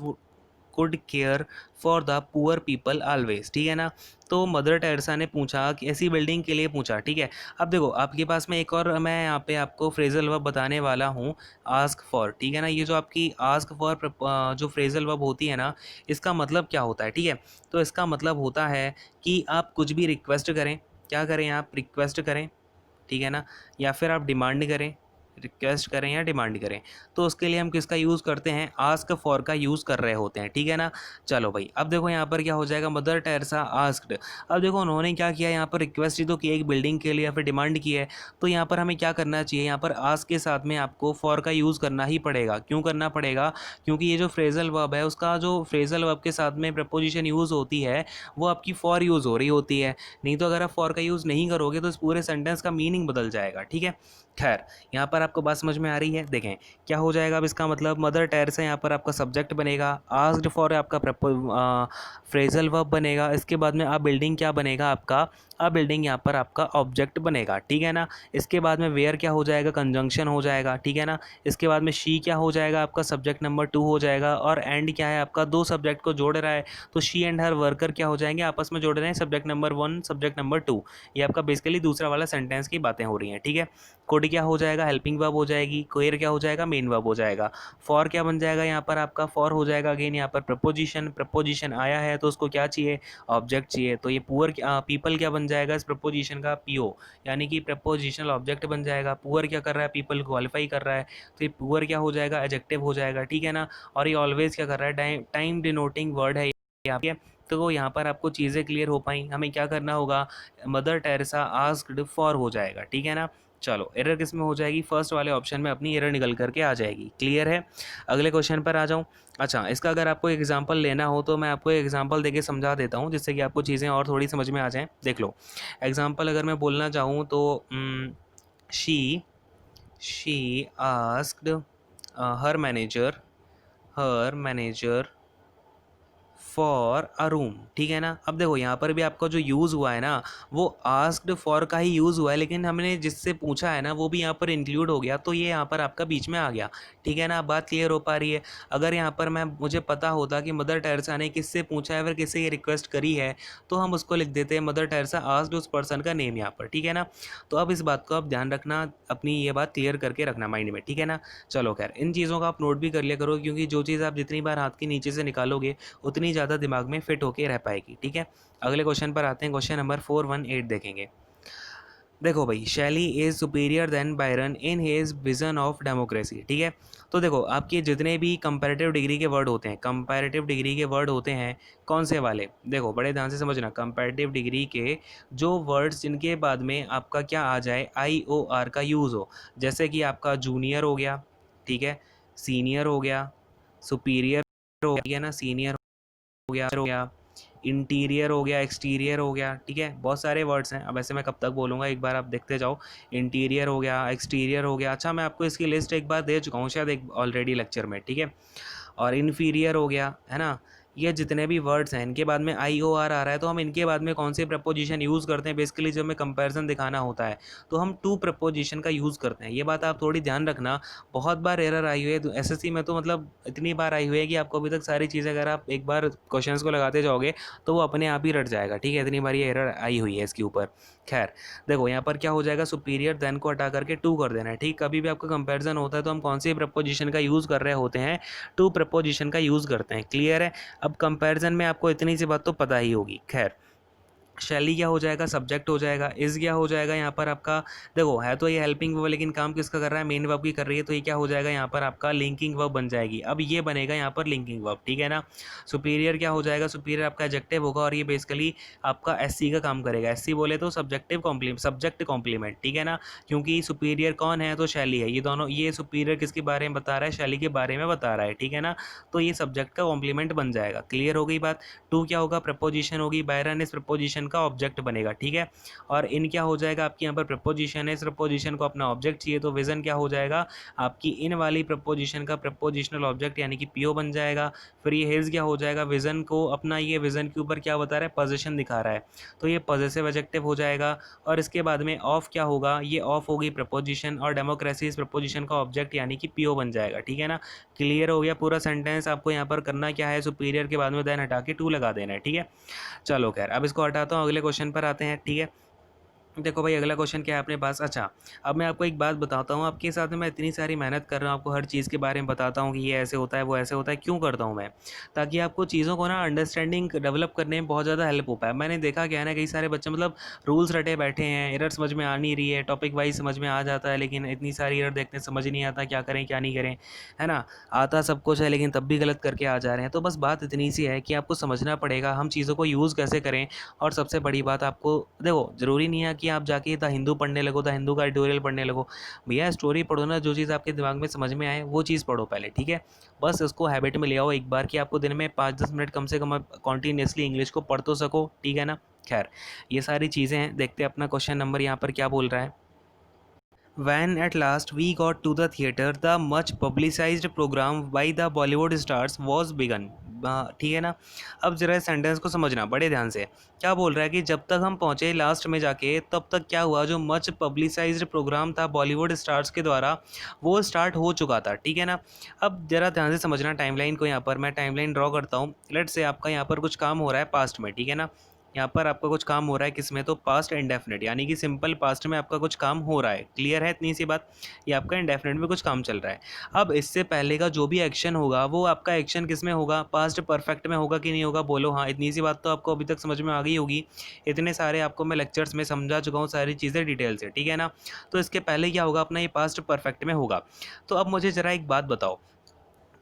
could care for the poor people always, ठीक है ना। तो मदर टेरेसा ने पूछा कि ऐसी बिल्डिंग के लिए पूछा, ठीक है। अब देखो आपके पास में एक और मैं यहाँ पे आपको फ्रेजल वर्ब बताने वाला हूँ, आस्क फॉर, ठीक है ना। ये जो आपकी आस्क फॉर जो फ्रेजल वर्ब होती है ना, इसका मतलब क्या होता है, ठीक है। तो इसका मतलब होता है कि आप कुछ भी रिक्वेस्ट करें, क्या करें, आप रिक्वेस्ट करें, ठीक है ना, या फिर आप डिमांड करें, रिक्वेस्ट करें या डिमांड करें, तो उसके लिए हम किसका यूज़ करते हैं, आस्क फॉर का यूज़ कर रहे होते हैं, ठीक है ना। चलो भाई, अब देखो यहाँ पर क्या हो जाएगा, मदर टेरेसा आस्क्ड। अब देखो उन्होंने क्या किया, यहाँ पर रिक्वेस्ट ही तो की एक बिल्डिंग के लिए या फिर डिमांड की है, तो यहाँ पर हमें क्या करना चाहिए, यहाँ पर आस्क के साथ में आपको फॉर का यूज़ करना ही पड़ेगा। क्यों करना पड़ेगा, क्योंकि ये जो फ्रेजल वर्ब है, उसका जो फ्रेजल वर्ब के साथ में प्रपोजिशन यूज़ होती है, वो आपकी फॉर यूज़ हो रही होती है। नहीं तो अगर आप फॉर का यूज़ नहीं करोगे तो इस पूरे सेंटेंस का मीनिंग बदल जाएगा, ठीक है। खैर, यहाँ पर आपको बात समझ में आ रही है। देखें क्या हो जाएगा, अब इसका मतलब मदर टेरेसा यहाँ पर आपका सब्जेक्ट बनेगा, आस्क्ड फॉर आपका फ्रेजल वर्ब बनेगा, इसके बाद में आ बिल्डिंग क्या बनेगा आपका, आ बिल्डिंग यहाँ पर आपका ऑब्जेक्ट बनेगा, ठीक है ना। इसके बाद में वेयर क्या हो जाएगा, कंजंक्शन हो जाएगा, ठीक है ना। इसके बाद में शी क्या हो जाएगा आपका, सब्जेक्ट नंबर 2 हो जाएगा। और एंड क्या है आपका, दो सब्जेक्ट को जोड़ रहा है, तो शी एंड हर वर्कर क्या हो जाएंगे, आपस में जोड़ रहे हैं, सब्जेक्ट नंबर 1 सब्जेक्ट नंबर 2। ये आपका बेसिकली दूसरा वाला सेंटेंस की बातें हो रही हैं, ठीक है। कोड क्या हो जाएगा, हेल्पिंग वर्ब हो जाएगी, कोयर क्या हो जाएगा, मेन वर्ब हो जाएगा। फॉर क्या बन जाएगा यहाँ पर आपका, फॉर हो जाएगा अगेन यहाँ पर प्रपोजिशन, प्रपोजिशन आया है तो उसको क्या चाहिए, ऑब्जेक्ट चाहिए। तो ये पुअर पीपल क्या बन जाएगा, इस प्रपोजिशन का पीओ, यानी कि प्रपोजिशनल ऑब्जेक्ट बन जाएगा। पुअर क्या कर रहा है, पीपल क्वालिफाई कर रहा है, तो ये पुअर क्या हो जाएगा, एडजेक्टिव हो जाएगा, ठीक है ना। और ये ऑलवेज क्या कर रहा है, टाइम डिनोटिंग वर्ड है यहाँ पे। तो यहाँ पर आपको चीज़ें क्लियर हो पाई। हमें क्या करना होगा, मदर टेरेसा आस्क्ड फॉर हो जाएगा, ठीक है ना। चलो, एरर किस में हो जाएगी, फर्स्ट वाले ऑप्शन में अपनी एरर निकल करके आ जाएगी। क्लियर है? अगले क्वेश्चन पर आ जाऊँ। अच्छा, इसका अगर आपको एग्जांपल लेना हो तो मैं आपको एग्जांपल देके समझा देता हूँ, जिससे कि आपको चीज़ें और थोड़ी समझ में आ जाएं। देख लो, एग्जांपल अगर मैं बोलना चाहूँ तो she she asked her manager for a room, ठीक है ना। अब देखो यहाँ पर भी आपका जो यूज़ हुआ है ना वो आस्क्ड फॉर का ही यूज़ हुआ है, लेकिन हमने जिससे पूछा है ना वो भी यहाँ पर इंक्लूड हो गया, तो ये यहाँ पर आपका बीच में आ गया, ठीक है ना। बात क्लियर हो पा रही है। अगर यहाँ पर मुझे पता होता कि मदर टेरेसा ने किससे पूछा है, फिर किससे ये रिक्वेस्ट करी है, तो हम उसको लिख देते हैं मदर टेरेसा आस्क्ड उस पर्सन का नेम यहाँ पर, ठीक है ना। तो अब इस बात को आप ध्यान रखना, अपनी ये बात क्लियर करके रखना माइंड में, ठीक है ना। चलो खैर, इन चीज़ों का आप नोट भी कर लिया करो, क्योंकि जो चीज़ आप जितनी बार हाथ के नीचे से निकालोगे उतनी ज़्यादा दिमाग में फिट होके रह पाएगी, ठीक है। अगले क्वेश्चन पर आते हैं, क्वेश्चन नंबर 418 देखेंगे। देखो भाई, Shelley is superior than Byron in his vision of democracy, ठीक है। तो देखो, आपके जितने भी कंपैरेटिव डिग्री के वर्ड होते हैं, कंपैरेटिव डिग्री के वर्ड होते हैं कौन से वाले, देखो बड़े ध्यान से समझना। कंपैरेटिव डिग्री के जो वर्ड्स जिनके बाद में आपका क्या आ जाए, आई ओ आर का यूज़ हो, जैसे कि आपका जूनियर हो गया, ठीक है, सीनियर हो गया, सुपीरियर हो गया ना, सीनियर हो गया, इंटीरियर हो गया, एक्सटीरियर हो गया, ठीक है। बहुत सारे वर्ड्स हैं, अब ऐसे मैं कब तक बोलूँगा, एक बार आप देखते जाओ। इंटीरियर हो गया, एक्सटीरियर हो गया, अच्छा मैं आपको इसकी लिस्ट एक बार दे चुका हूँ शायद एक ऑलरेडी लेक्चर में, ठीक है। और इन्फीरियर हो गया, है ना। ये जितने भी वर्ड्स हैं इनके बाद में आई ओ आर आ रहा है, तो हम इनके बाद में कौन से प्रपोजिशन यूज़ करते हैं, बेसिकली जब हमें कंपैरिजन दिखाना होता है तो हम टू प्रपोजिशन का यूज़ करते हैं। ये बात आप थोड़ी ध्यान रखना, बहुत बार एरर आई हुई है एसएससी में, तो मतलब इतनी बार आई हुई है कि आपको अभी तक सारी चीज़ें अगर आप एक बार क्वेश्चंस को लगाते जाओगे तो वो अपने आप ही रट जाएगा, ठीक है। इतनी बार ये एरर आई हुई है इसके ऊपर। खैर, देखो यहाँ पर क्या हो जाएगा, सुपीरियर देन को हटा करके टू कर देना है, ठीक। कभी भी आपका कंपैरिजन होता है तो हम कौन सी प्रपोजिशन का यूज़ कर रहे होते हैं, टू प्रपोजिशन का यूज़ करते हैं, क्लियर है। अब कंपैरिजन में आपको इतनी सी बात तो पता ही होगी। खैर, शैली क्या हो जाएगा, सब्जेक्ट हो जाएगा। इज़ क्या हो जाएगा यहाँ पर आपका, देखो है तो ये हेल्पिंग वर्ब, लेकिन काम किसका कर रहा है, मेन वर्ब की कर रही है, तो ये क्या हो जाएगा यहाँ पर आपका लिंकिंग वर्ब बन जाएगी। अब ये बनेगा यहाँ पर लिंकिंग वर्ब, ठीक है ना। सुपीरियर क्या हो जाएगा, सुपीरियर आपका एडजेक्टिव होगा, और ये बेसिकली आपका एससी का काम करेगा। एससी बोले तो सब्जेक्टिव कॉम्प्लीमेंट, सब्जेक्ट कॉम्प्लीमेंट, ठीक है ना। क्योंकि सुपीरियर कौन है, तो शैली है। ये दोनों, ये सुपीरियर किसके बारे में बता रहा है, शैली के बारे में बता रहा है, ठीक है ना। तो ये सब्जेक्ट का कॉम्प्लीमेंट बन जाएगा, क्लियर हो गई बात। टू क्या होगा, प्रपोजिशन होगी, बायरन इस प्रपोजिशन का ऑब्जेक्ट बनेगा, ठीक है। और इन क्या हो जाएगा, आपकी यहाँ पर प्रपोजिशन है, इस प्रपोजिशन को अपना ऑब्जेक्ट चाहिए, तो विजन क्या हो जाएगा, आपकी इन वाली प्रपोजिशन का प्रपोजिशनल ऑब्जेक्ट यानी कि पीओ बन जाएगा। फिर ये हिज क्या हो जाएगा, विजन को अपना, ये विजन के ऊपर क्या बता रहा है, पोजीशन दिखा रहा है, तो ये पॉजिटिव एडजेक्टिव हो जाएगा। और इसके बाद में ऑफ क्या होगा, ये ऑफ होगी प्रपोजिशन, और डेमोक्रेसी इस प्रपोजिशन का ऑब्जेक्ट यानी कि पीओ बन जाएगा, ठीक है ना। क्लियर हो गया पूरा सेंटेंस। आपको यहाँ पर करना क्या है, सुपीरियर के बाद में देन हटा के टू लगा देना है, ठीक है। चलो खैर, अब इसको हटाता हूँ, अगले क्वेश्चन पर आते हैं, ठीक है। देखो भाई, अगला क्वेश्चन क्या है अपने पास। अच्छा, अब मैं आपको एक बात बताता हूँ, आपके साथ में मैं इतनी सारी मेहनत कर रहा हूँ, आपको हर चीज़ के बारे में बताता हूँ कि ये ऐसे होता है, वो ऐसे होता है, क्यों करता हूँ मैं, ताकि आपको चीज़ों को ना अंडरस्टैंडिंग डेवलप करने में बहुत ज़्यादा हेल्प हो पाए। मैंने देखा क्या है ना, कई सारे बच्चे मतलब रूल्स रटे बैठे हैं, एरर समझ में आ नहीं रही है, टॉपिक वाइज समझ में आ जाता है, लेकिन इतनी सारी एरर देखते समझ नहीं आता क्या करें क्या नहीं करें, है ना। आता सब कुछ है लेकिन तब भी गलत करके आ जा रहे हैं। तो बस बात इतनी सी है कि आपको समझना पड़ेगा हम चीज़ों को यूज़ कैसे करें। और सबसे बड़ी बात, आपको देखो ज़रूरी नहीं है कि आप जाके द हिंदू पढ़ने लगो, द हिंदू का एडिटोरियल पढ़ने लगो। भैया स्टोरी पढ़ो ना, जो चीज़ आपके दिमाग में समझ में आए वो चीज़ पढ़ो पहले, ठीक है। बस इसको हैबिट में ले आओ एक बार कि आपको दिन में 5-10 मिनट कम से कम आप कॉन्टीन्यूसली इंग्लिश को पढ़ तो सको, ठीक है ना। खैर, ये सारी चीज़ें हैं, देखते हैं अपना क्वेश्चन नंबर यहाँ पर क्या बोल रहा है। When at last we got to the theater, the much publicized program by the Bollywood stars was begun. ठीक है ना। अब जरा इस सेंटेंस को समझना बड़े ध्यान से। क्या बोल रहा है कि जब तक हम पहुँचे लास्ट में जाके, तब तक क्या हुआ, जो मच पब्लिसाइज्ड प्रोग्राम था बॉलीवुड स्टार्स के द्वारा, वो स्टार्ट हो चुका था, ठीक है ना। अब जरा ध्यान से समझना टाइमलाइन को। यहाँ पर मैं टाइमलाइन ड्रॉ करता हूँ। लेट्स से आपका यहाँ पर कुछ काम हो रहा है पास्ट में, ठीक है ना। यहाँ पर आपका कुछ काम हो रहा है किसमें, तो पास्ट इंडेफिनिट, यानी कि सिंपल पास्ट में आपका कुछ काम हो रहा है, क्लियर है इतनी सी बात। ये आपका इंडेफिनिट में कुछ काम चल रहा है। अब इससे पहले का जो भी एक्शन होगा वो आपका एक्शन किस में होगा, पास्ट परफेक्ट में होगा कि नहीं होगा, बोलो हाँ। इतनी सी बात तो आपको अभी तक समझ में आ गई होगी, इतने सारे आपको मैं लेक्चर्स में समझा चुका हूँ सारी चीज़ें डिटेल से, ठीक है ना। तो इसके पहले क्या होगा, अपना ये पास्ट परफेक्ट में होगा। तो अब मुझे ज़रा एक बात बताओ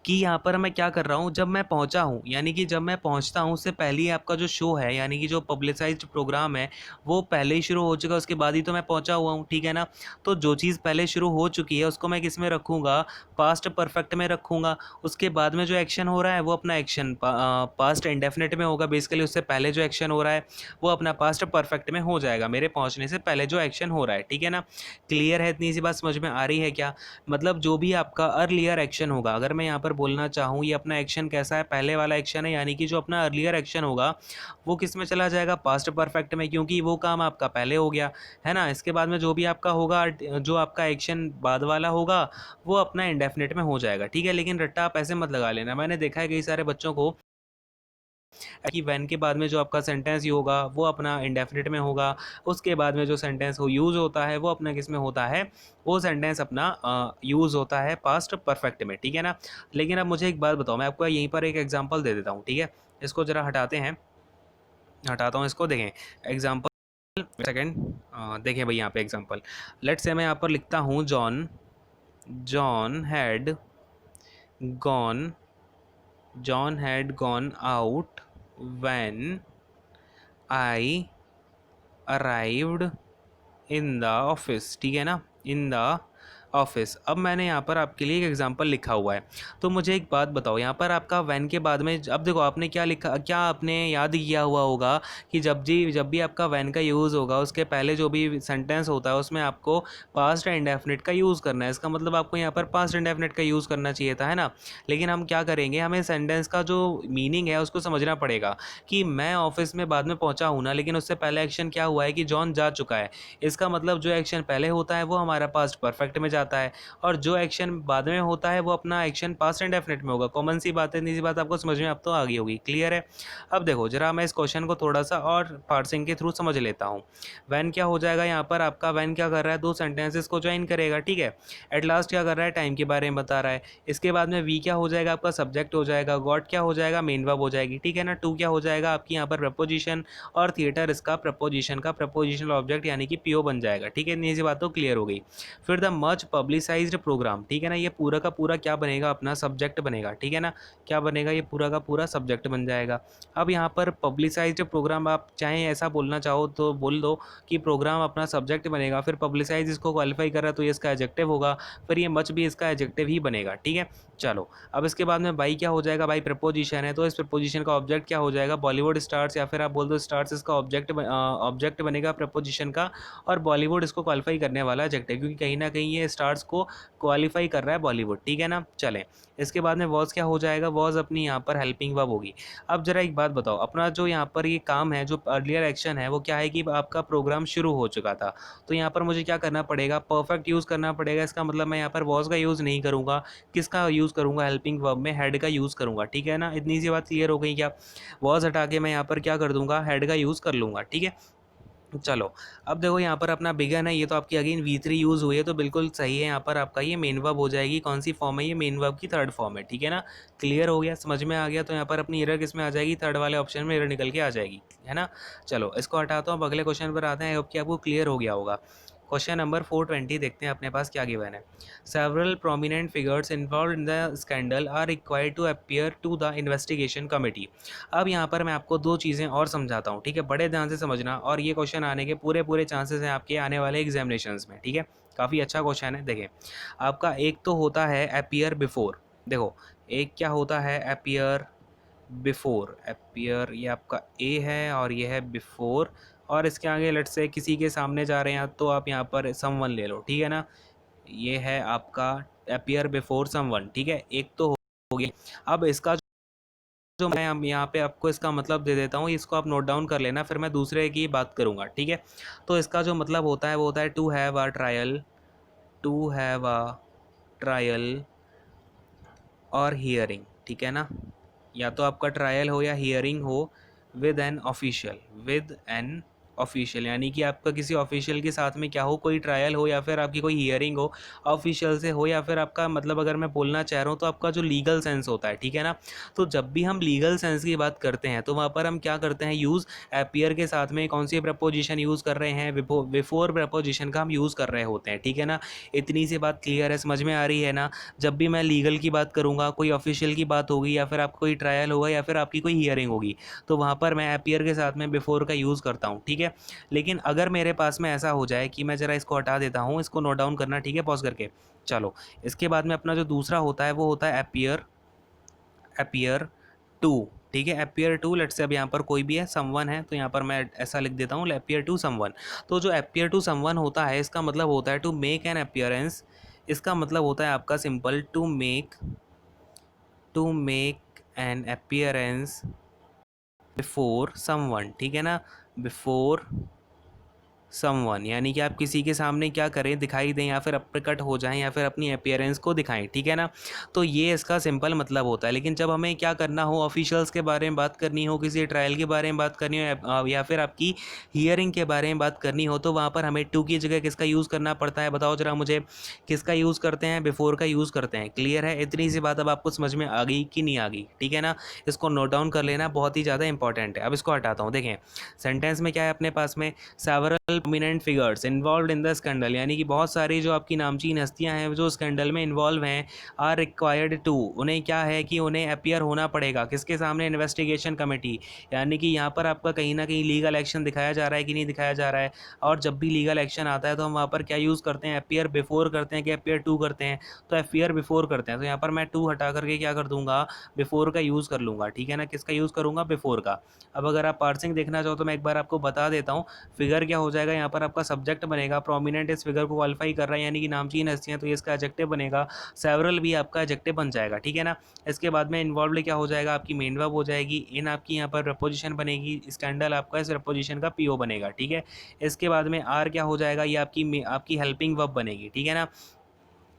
कि यहाँ पर मैं क्या कर रहा हूँ, जब मैं पहुँचा हूँ, यानी कि जब मैं पहुँचता हूँ उससे पहले ही आपका जो शो है, यानी कि जो पब्लिसाइज्ड प्रोग्राम है, वो पहले ही शुरू हो चुका है, उसके बाद ही तो मैं पहुँचा हुआ हूँ, ठीक है ना। तो जो चीज़ पहले शुरू हो चुकी है उसको मैं किस में रखूँगा, पास्ट परफेक्ट में रखूँगा। उसके बाद में जो एक्शन हो रहा है वो अपना एक्शन पास्ट इंडेफिनिट में होगा, बेसिकली उससे पहले जो एक्शन हो रहा है वो अपना पास्ट परफेक्ट में हो जाएगा, मेरे पहुँचने से पहले जो एक्शन हो रहा है, ठीक है ना। क्लियर है, इतनी सी बात समझ में आ रही है क्या। मतलब जो भी आपका अर्लियर एक्शन होगा, अगर मैं यहाँ पर बोलना चाहूँ ये अपना एक्शन कैसा है, पहले वाला एक्शन है, यानी कि जो अपना अर्लियर एक्शन होगा वो किस में चला जाएगा, पास्ट परफेक्ट में, क्योंकि वो काम आपका पहले हो गया है ना। इसके बाद में जो भी आपका होगा, जो आपका एक्शन बाद वाला होगा वो अपना इंडेफिनिट में हो जाएगा, ठीक है। लेकिन रट्टा आप ऐसे मत लगा लेना, मैंने देखा है कई सारे बच्चों को कि वैन के बाद में जो आपका सेंटेंस ही होगा वो अपना इंडेफिनिट में होगा, उसके बाद में जो सेंटेंस हो यूज़ होता है वो अपना किस में होता है, वो सेंटेंस अपना यूज़ होता है पास्ट परफेक्ट में, ठीक है ना। लेकिन अब मुझे एक बात बताओ, मैं आपको यहीं पर एक एग्जांपल दे देता हूँ, ठीक है। इसको ज़रा हटाते हैं, हटाता हूँ इसको, देखें एग्जांपल, सेकेंड, देखें भाई यहाँ पे एग्जांपल, लेट्स से मैं यहाँ पर लिखता हूँ John, John had gone, John had gone out when I arrived in the office, ठीक है ना, इन द ऑफिस। अब मैंने यहाँ पर आपके लिए एक एग्जांपल लिखा हुआ है, तो मुझे एक बात बताओ, यहाँ पर आपका वैन के बाद में, अब देखो आपने क्या लिखा, क्या आपने याद किया हुआ होगा कि जब भी आपका वैन का यूज़ होगा उसके पहले जो भी सेंटेंस होता है उसमें आपको पास्ट इंडेफिनिट का यूज़ करना है। इसका मतलब आपको यहाँ पर पास्ट इंडेफिनिट का यूज़ करना चाहिए था, है ना। लेकिन हम क्या करेंगे, हमें सेंटेंस का जो मीनिंग है उसको समझना पड़ेगा कि मैं ऑफिस में बाद में पहुँचा हूँ ना, लेकिन उससे पहले एक्शन क्या हुआ है कि जॉन जा चुका है। इसका मतलब जो एक्शन पहले होता है वो हमारा पास्ट परफेक्ट में जाता है, और जो एक्शन बाद में होता है वो अपना एक्शन पास्ट इंडेफिनिट में होगा। कॉमन सी बात है, इतनी सी बात आपको समझ में अब तो आ गई होगी, क्लियर है। अब देखो जरा मैं इस क्वेश्चन को थोड़ा सा और पार्सिंग के थ्रू समझ लेता हूँ। वैन क्या हो जाएगा, यहाँ पर आपका वैन क्या कर रहा है, दो सेंटेंसेस को ज्वाइन करेगा, ठीक है। एट लास्ट क्या कर रहा है, टाइम के बारे में बता रहा है। इसके बाद में वी क्या हो जाएगा, आपका सब्जेक्ट हो जाएगा, गॉट क्या हो जाएगा, मेन वर्ब हो जाएगी, ठीक है ना। टू क्या हो जाएगा, आपकी यहाँ पर प्रपोजिशन, और थिएटर इसका प्रपोजिशन का प्रपोजिशनल ऑब्जेक्ट यानी कि पीओ बन जाएगा, ठीक है। इतनी सी बात तो क्लियर हो गई। फिर द मच पब्लिसाइज्ड प्रोग्राम, ठीक है ना, ये पूरा का पूरा क्या बनेगा, अपना सब्जेक्ट बनेगा, ठीक है ना। क्या बनेगा, ये पूरा का पूरा सब्जेक्ट बन जाएगा। अब यहाँ पर पब्लिसाइज्ड प्रोग्राम, आप चाहे ऐसा बोलना चाहो तो बोल दो कि प्रोग्राम अपना सब्जेक्ट बनेगा, फिर पब्लिसाइज इसको क्वालिफाई कर रहा है तो ये इसका एडजेक्टिव होगा, फिर ये मच भी इसका एडजेक्टिव ही बनेगा, ठीक है। चलो अब इसके बाद में बाई क्या हो जाएगा, बाई प्रपोजिशन है तो इस प्रपोजिशन का ऑब्जेक्ट क्या हो जाएगा, बॉलीवुड स्टार्स, या फिर आप बोल दो स्टार्स इसका ऑब्जेक्ट बनेगा प्रपोजिशन का, और बॉलीवुड इसको क्वालिफाई करने वाला एडजेक्टिव, क्योंकि कहीं ना कहीं ये स्टार्स को क्वालिफाई कर रहा है बॉलीवुड, ठीक है ना। चलें, इसके बाद में वॉज क्या हो जाएगा, वॉज अपनी यहाँ पर हेल्पिंग वर्ब होगी। अब जरा एक बात बताओ, अपना जो यहाँ पर ये काम है, जो अर्लियर एक्शन है वो क्या है कि आपका प्रोग्राम शुरू हो चुका था, तो यहाँ पर मुझे क्या करना पड़ेगा, परफेक्ट यूज़ करना पड़ेगा। इसका मतलब मैं यहाँ पर वॉज का यूज़ नहीं करूँगा, किसका यूज़ करूँगा, हेल्पिंग वर्ब में हेड का यूज़ करूँगा, ठीक है ना। इतनी सी बात क्लियर हो गई क्या, वॉज हटा के मैं यहाँ पर क्या कर दूँगा, हेड का यूज़ कर लूँगा, ठीक है। चलो अब देखो यहाँ पर अपना बिगन है, ये तो आपकी अगेन V3 यूज़ हुई है तो बिल्कुल सही है। यहाँ पर आपका ये मेन वर्ब हो जाएगी, कौन सी फॉर्म है, ये मेन वर्ब की थर्ड फॉर्म है, ठीक है ना। क्लियर हो गया, समझ में आ गया। तो यहाँ पर अपनी एरर किस में आ जाएगी, थर्ड वाले ऑप्शन में एरर निकल के आ जाएगी, है ना। चलो इसको हटाता हूँ, अब अगले क्वेश्चन पर आते हैं। आई होप कि आपको क्लियर हो गया होगा। क्वेश्चन नंबर 420 देखते हैं अपने पास क्या गिवन है। Several prominent figures involve in the scandal are required to appear to the investigation committee. अब यहाँ पर मैं आपको दो चीज़ें और समझाता हूँ, ठीक है, बड़े ध्यान से समझना, और ये क्वेश्चन आने के पूरे पूरे चांसेस हैं आपके आने वाले एग्जामिनेशंस में, ठीक है। काफ़ी अच्छा क्वेश्चन है। देखें आपका एक तो होता है अपीयर बिफोर, देखो एक क्या होता है, अपीयर बिफोर, अपीयर ये आपका ए है और ये है बिफोर, और इसके आगे लेट से किसी के सामने जा रहे हैं तो आप यहाँ पर समवन ले लो, ठीक है ना। ये है आपका अपीयर बिफोर समवन, ठीक है, एक तो हो गया। अब इसका जो मैं यहाँ पे आपको इसका मतलब दे देता हूँ, इसको आप नोट डाउन कर लेना, फिर मैं दूसरे की बात करूँगा, ठीक है। तो इसका जो मतलब होता है वो होता है to have a trial, to have a trial और हियरिंग, ठीक है ना। या तो आपका ट्रायल हो या हियरिंग हो with an official, with an official, यानी कि आपका किसी ऑफिशियल के साथ में क्या हो, कोई ट्रायल हो या फिर आपकी कोई हियरिंग हो ऑफिशियल से हो, या फिर आपका मतलब अगर मैं बोलना चाह रहा हूँ तो आपका जो लीगल सेंस होता है, ठीक है ना। तो जब भी हम लीगल सेंस की बात करते हैं तो वहाँ पर हम क्या करते हैं, यूज़ अपीयर के साथ में कौन सी प्रपोजिशन यूज़ कर रहे हैं, बिफोर प्रपोजिशन का हम यूज़ कर रहे होते हैं, ठीक है ना। इतनी सी बात क्लियर है, समझ में आ रही है ना। जब भी मैं लीगल की बात करूँगा, कोई ऑफिशियल की बात होगी, या फिर आपका कोई ट्रायल होगा, या फिर आपकी कोई हियरिंग होगी, तो वहाँ पर मैं अपीयर के साथ में बिफोर का यूज़ करता हूँ, ठीक है। लेकिन अगर मेरे पास में ऐसा हो जाए कि मैं ज़रा इसको हटा देता हूँ, इसको नोट डाउन करना, ठीक है, पॉज करके। चलो इसके बाद में अपना जो दूसरा होता है वो होता है अपीयर, अपीयर टू, ठीक है, अपीयर टू। लेट्स से अब यहाँ पर कोई भी है, समवन है, तो यहाँ पर मैं ऐसा लिख देता हूँ अपीयर टू समवन। तो जो अपीयर टू समवन होता है इसका मतलब होता है टू मेक एन अपीयरेंस, इसका मतलब होता है आपका simple to make to make an appearance before someone, ठीक है ना, बिफोर समवन, यानी कि आप किसी के सामने क्या करें, दिखाई दें या फिर प्रकट हो जाएं या फिर अपनी अपीयरेंस को दिखाएं, ठीक है ना। तो ये इसका सिंपल मतलब होता है। लेकिन जब हमें क्या करना हो, ऑफिशियल्स के बारे में बात करनी हो, किसी ट्रायल के बारे में बात करनी हो, या फिर आपकी हियरिंग के बारे में बात करनी हो, तो वहाँ पर हमें टू की जगह किसका यूज़ करना पड़ता है, बताओ जरा मुझे, किसका यूज़ करते हैं, बिफोर का यूज़ करते हैं। क्लियर है, इतनी सी बात अब आपको समझ में आ गई कि नहीं आ गई, ठीक है ना। इसको नोट डाउन कर लेना, बहुत ही ज़्यादा इंपॉर्टेंट है। अब इसको हटाता हूँ, देखें सेंटेंस में क्या है अपने पास में, several prominent figures involve in the scandal, यानी कि बहुत सारी जो आपकी नामचीन हस्तियां हैं जो स्कैंडल में इन्वॉल्व हैं, आर रिक्वायर्ड टू, उन्हें क्या है कि उन्हें अपीयर होना पड़ेगा किसके सामने, इन्वेस्टिगेशन कमेटी। यानी कि यहाँ पर आपका कहीं ना कहीं लीगल एक्शन दिखाया जा रहा है कि नहीं दिखाया जा रहा है। और जब भी लीगल एक्शन आता है तो हम वहाँ पर क्या यूज़ करते हैं, अपीयर बिफोर करते हैं कि अपीयर टू करते हैं, तो अपीयर बिफोर करते हैं। तो यहाँ पर मैं टू हटा करके क्या कर दूंगा, बिफोर का यूज़ कर लूँगा, ठीक है ना, किसका यूज़ करूँगा, बिफोर का। अब अगर आप पार्सिंग देखना चाहो तो मैं एक बार आपको बता देता हूँ। फिगर क्या हो जाएगा, यहाँ पर आपका सब्जेक्ट बनेगा, प्रोमिनेंट इस फिगर को क्वालिफाई कर रहा है यानी कि नामचीन हस्तियां, तो ये इसका एडजेक्टिव बनेगा। सेवरल भी आपका एडजेक्टिव बन जाएगा, ठीक है ना। इसके बाद में इन्वॉल्व क्या हो जाएगा, आपकी मेन वर्ब हो जाएगी। इन आपकी यहाँ पर प्रपोजिशन बनेगी, स्कैंडल आपका इस प्रपोजिशन का पीओ बनेगा, ठीक है। इसके बाद में आर क्या हो जाएगा, ये आपकी हेल्पिंग वर्ब बनेगी, ठीक है ना।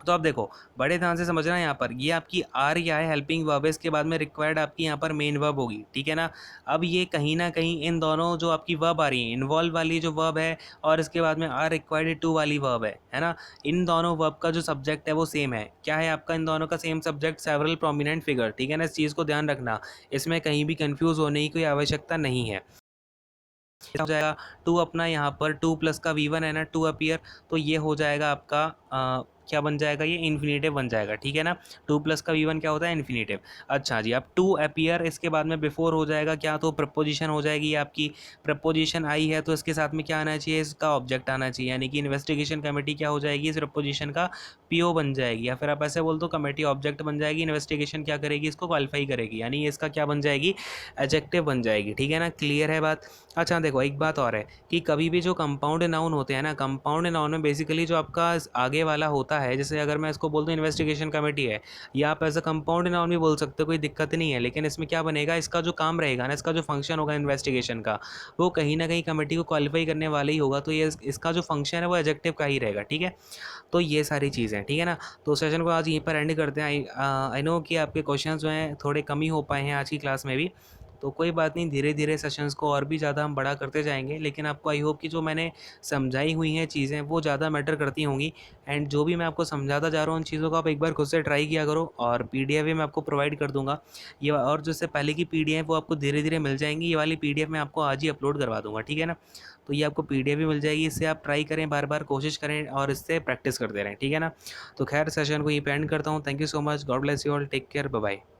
तो अब देखो, बड़े ध्यान से समझना यहाँ पर, ये आपकी आर क्या है, हेल्पिंग वर्ब है, इसके बाद में रिक्वायर्ड आपकी यहाँ पर मेन वर्ब होगी, ठीक है ना। अब ये कहीं ना कहीं इन दोनों जो आपकी वर्ब आ रही है, इन्वॉल्व वाली जो वर्ब है और इसके बाद में आर रिक्वायर्ड टू वाली वर्ब है ना, इन दोनों वर्ब का जो सब्जेक्ट है वो सेम है। क्या है आपका इन दोनों का same subject, several prominent figure, ठीक है ना। इस चीज़ को ध्यान रखना, इसमें कहीं भी कंफ्यूज होने की कोई आवश्यकता नहीं है। हो जाएगा टू अपना यहाँ पर टू प्लस का वी वन है ना, टू अपीयर, तो ये हो जाएगा आपका क्या बन जाएगा, ये इन्फिनेटिव बन जाएगा, ठीक है ना। टू प्लस का वी वन क्या होता है, इन्फिनेटिव। अच्छा जी, अब टू अपीयर, इसके बाद में बिफोर हो जाएगा क्या, तो प्रपोजिशन हो जाएगी आपकी। प्रपोजिशन आई है तो इसके साथ में क्या आना चाहिए, इसका ऑब्जेक्ट आना चाहिए, यानी कि इन्वेस्टिगेशन कमेटी क्या हो जाएगी, इस प्रपोजिशन का पीओ बन जाएगी, या फिर आप ऐसे बोल दो कमेटी ऑब्जेक्ट बन जाएगी, इन्वेस्टिगेशन क्या करेगी, इसको क्वालिफाई करेगी, यानी ये इसका क्या बन जाएगी, एडजेक्टिव बन जाएगी, ठीक है ना। क्लियर है बात। अच्छा देखो, एक बात और है कि कभी भी जो कंपाउंड नाउन होते हैं ना, कंपाउंड नाउन में बेसिकली जो आपका आगे वाला होता है, जैसे अगर मैं इसको बोल दूँ इन्वेस्टिगेशन कमेटी है, या आप एज अ कंपाउंड नाउन भी बोल सकते हो, कोई दिक्कत नहीं है। लेकिन इसमें क्या बनेगा, इसका जो काम रहेगा ना, इसका जो फंक्शन होगा इन्वेस्टिगेशन का, वो कहीं ना कहीं कमेटी को क्वालिफाई करने वाले ही होगा। तो ये इसका जो फंक्शन है वो एडजेक्टिव का ही रहेगा, ठीक है। तो ये सारी चीज़ें, ठीक है ना। तो सेशन को आज यहीं पर एंड करते हैं। आई नो कि आपके क्वेश्चंस जो हैं थोड़े कम ही हो पाए हैं आज की क्लास में भी, तो कोई बात नहीं, धीरे धीरे सेशंस को और भी ज़्यादा हम बड़ा करते जाएंगे। लेकिन आपको आई होप कि जो मैंने समझाई हुई हैं चीज़ें वो ज़्यादा मैटर करती होंगी। एंड जो भी मैं आपको समझाता जा रहा हूँ उन चीज़ों को आप एक बार खुद से ट्राई किया करो, और पीडीएफ भी मैं आपको प्रोवाइड कर दूंगा। ये और जो इससे पहले की पीडीएफ वो आपको धीरे धीरे मिल जाएंगी, ये वाली पीडीएफ मैं आपको आज ही अपलोड करवा दूंगा, ठीक है ना। तो ये आपको पीडीएफ भी मिल जाएगी, इससे आप ट्राई करें, बार बार कोशिश करें और इससे प्रैक्टिस करते रहें, ठीक है ना। तो खैर सेशन को ये पे एंड करता हूँ। Thank you so much, god bless you all, take care, bye bye.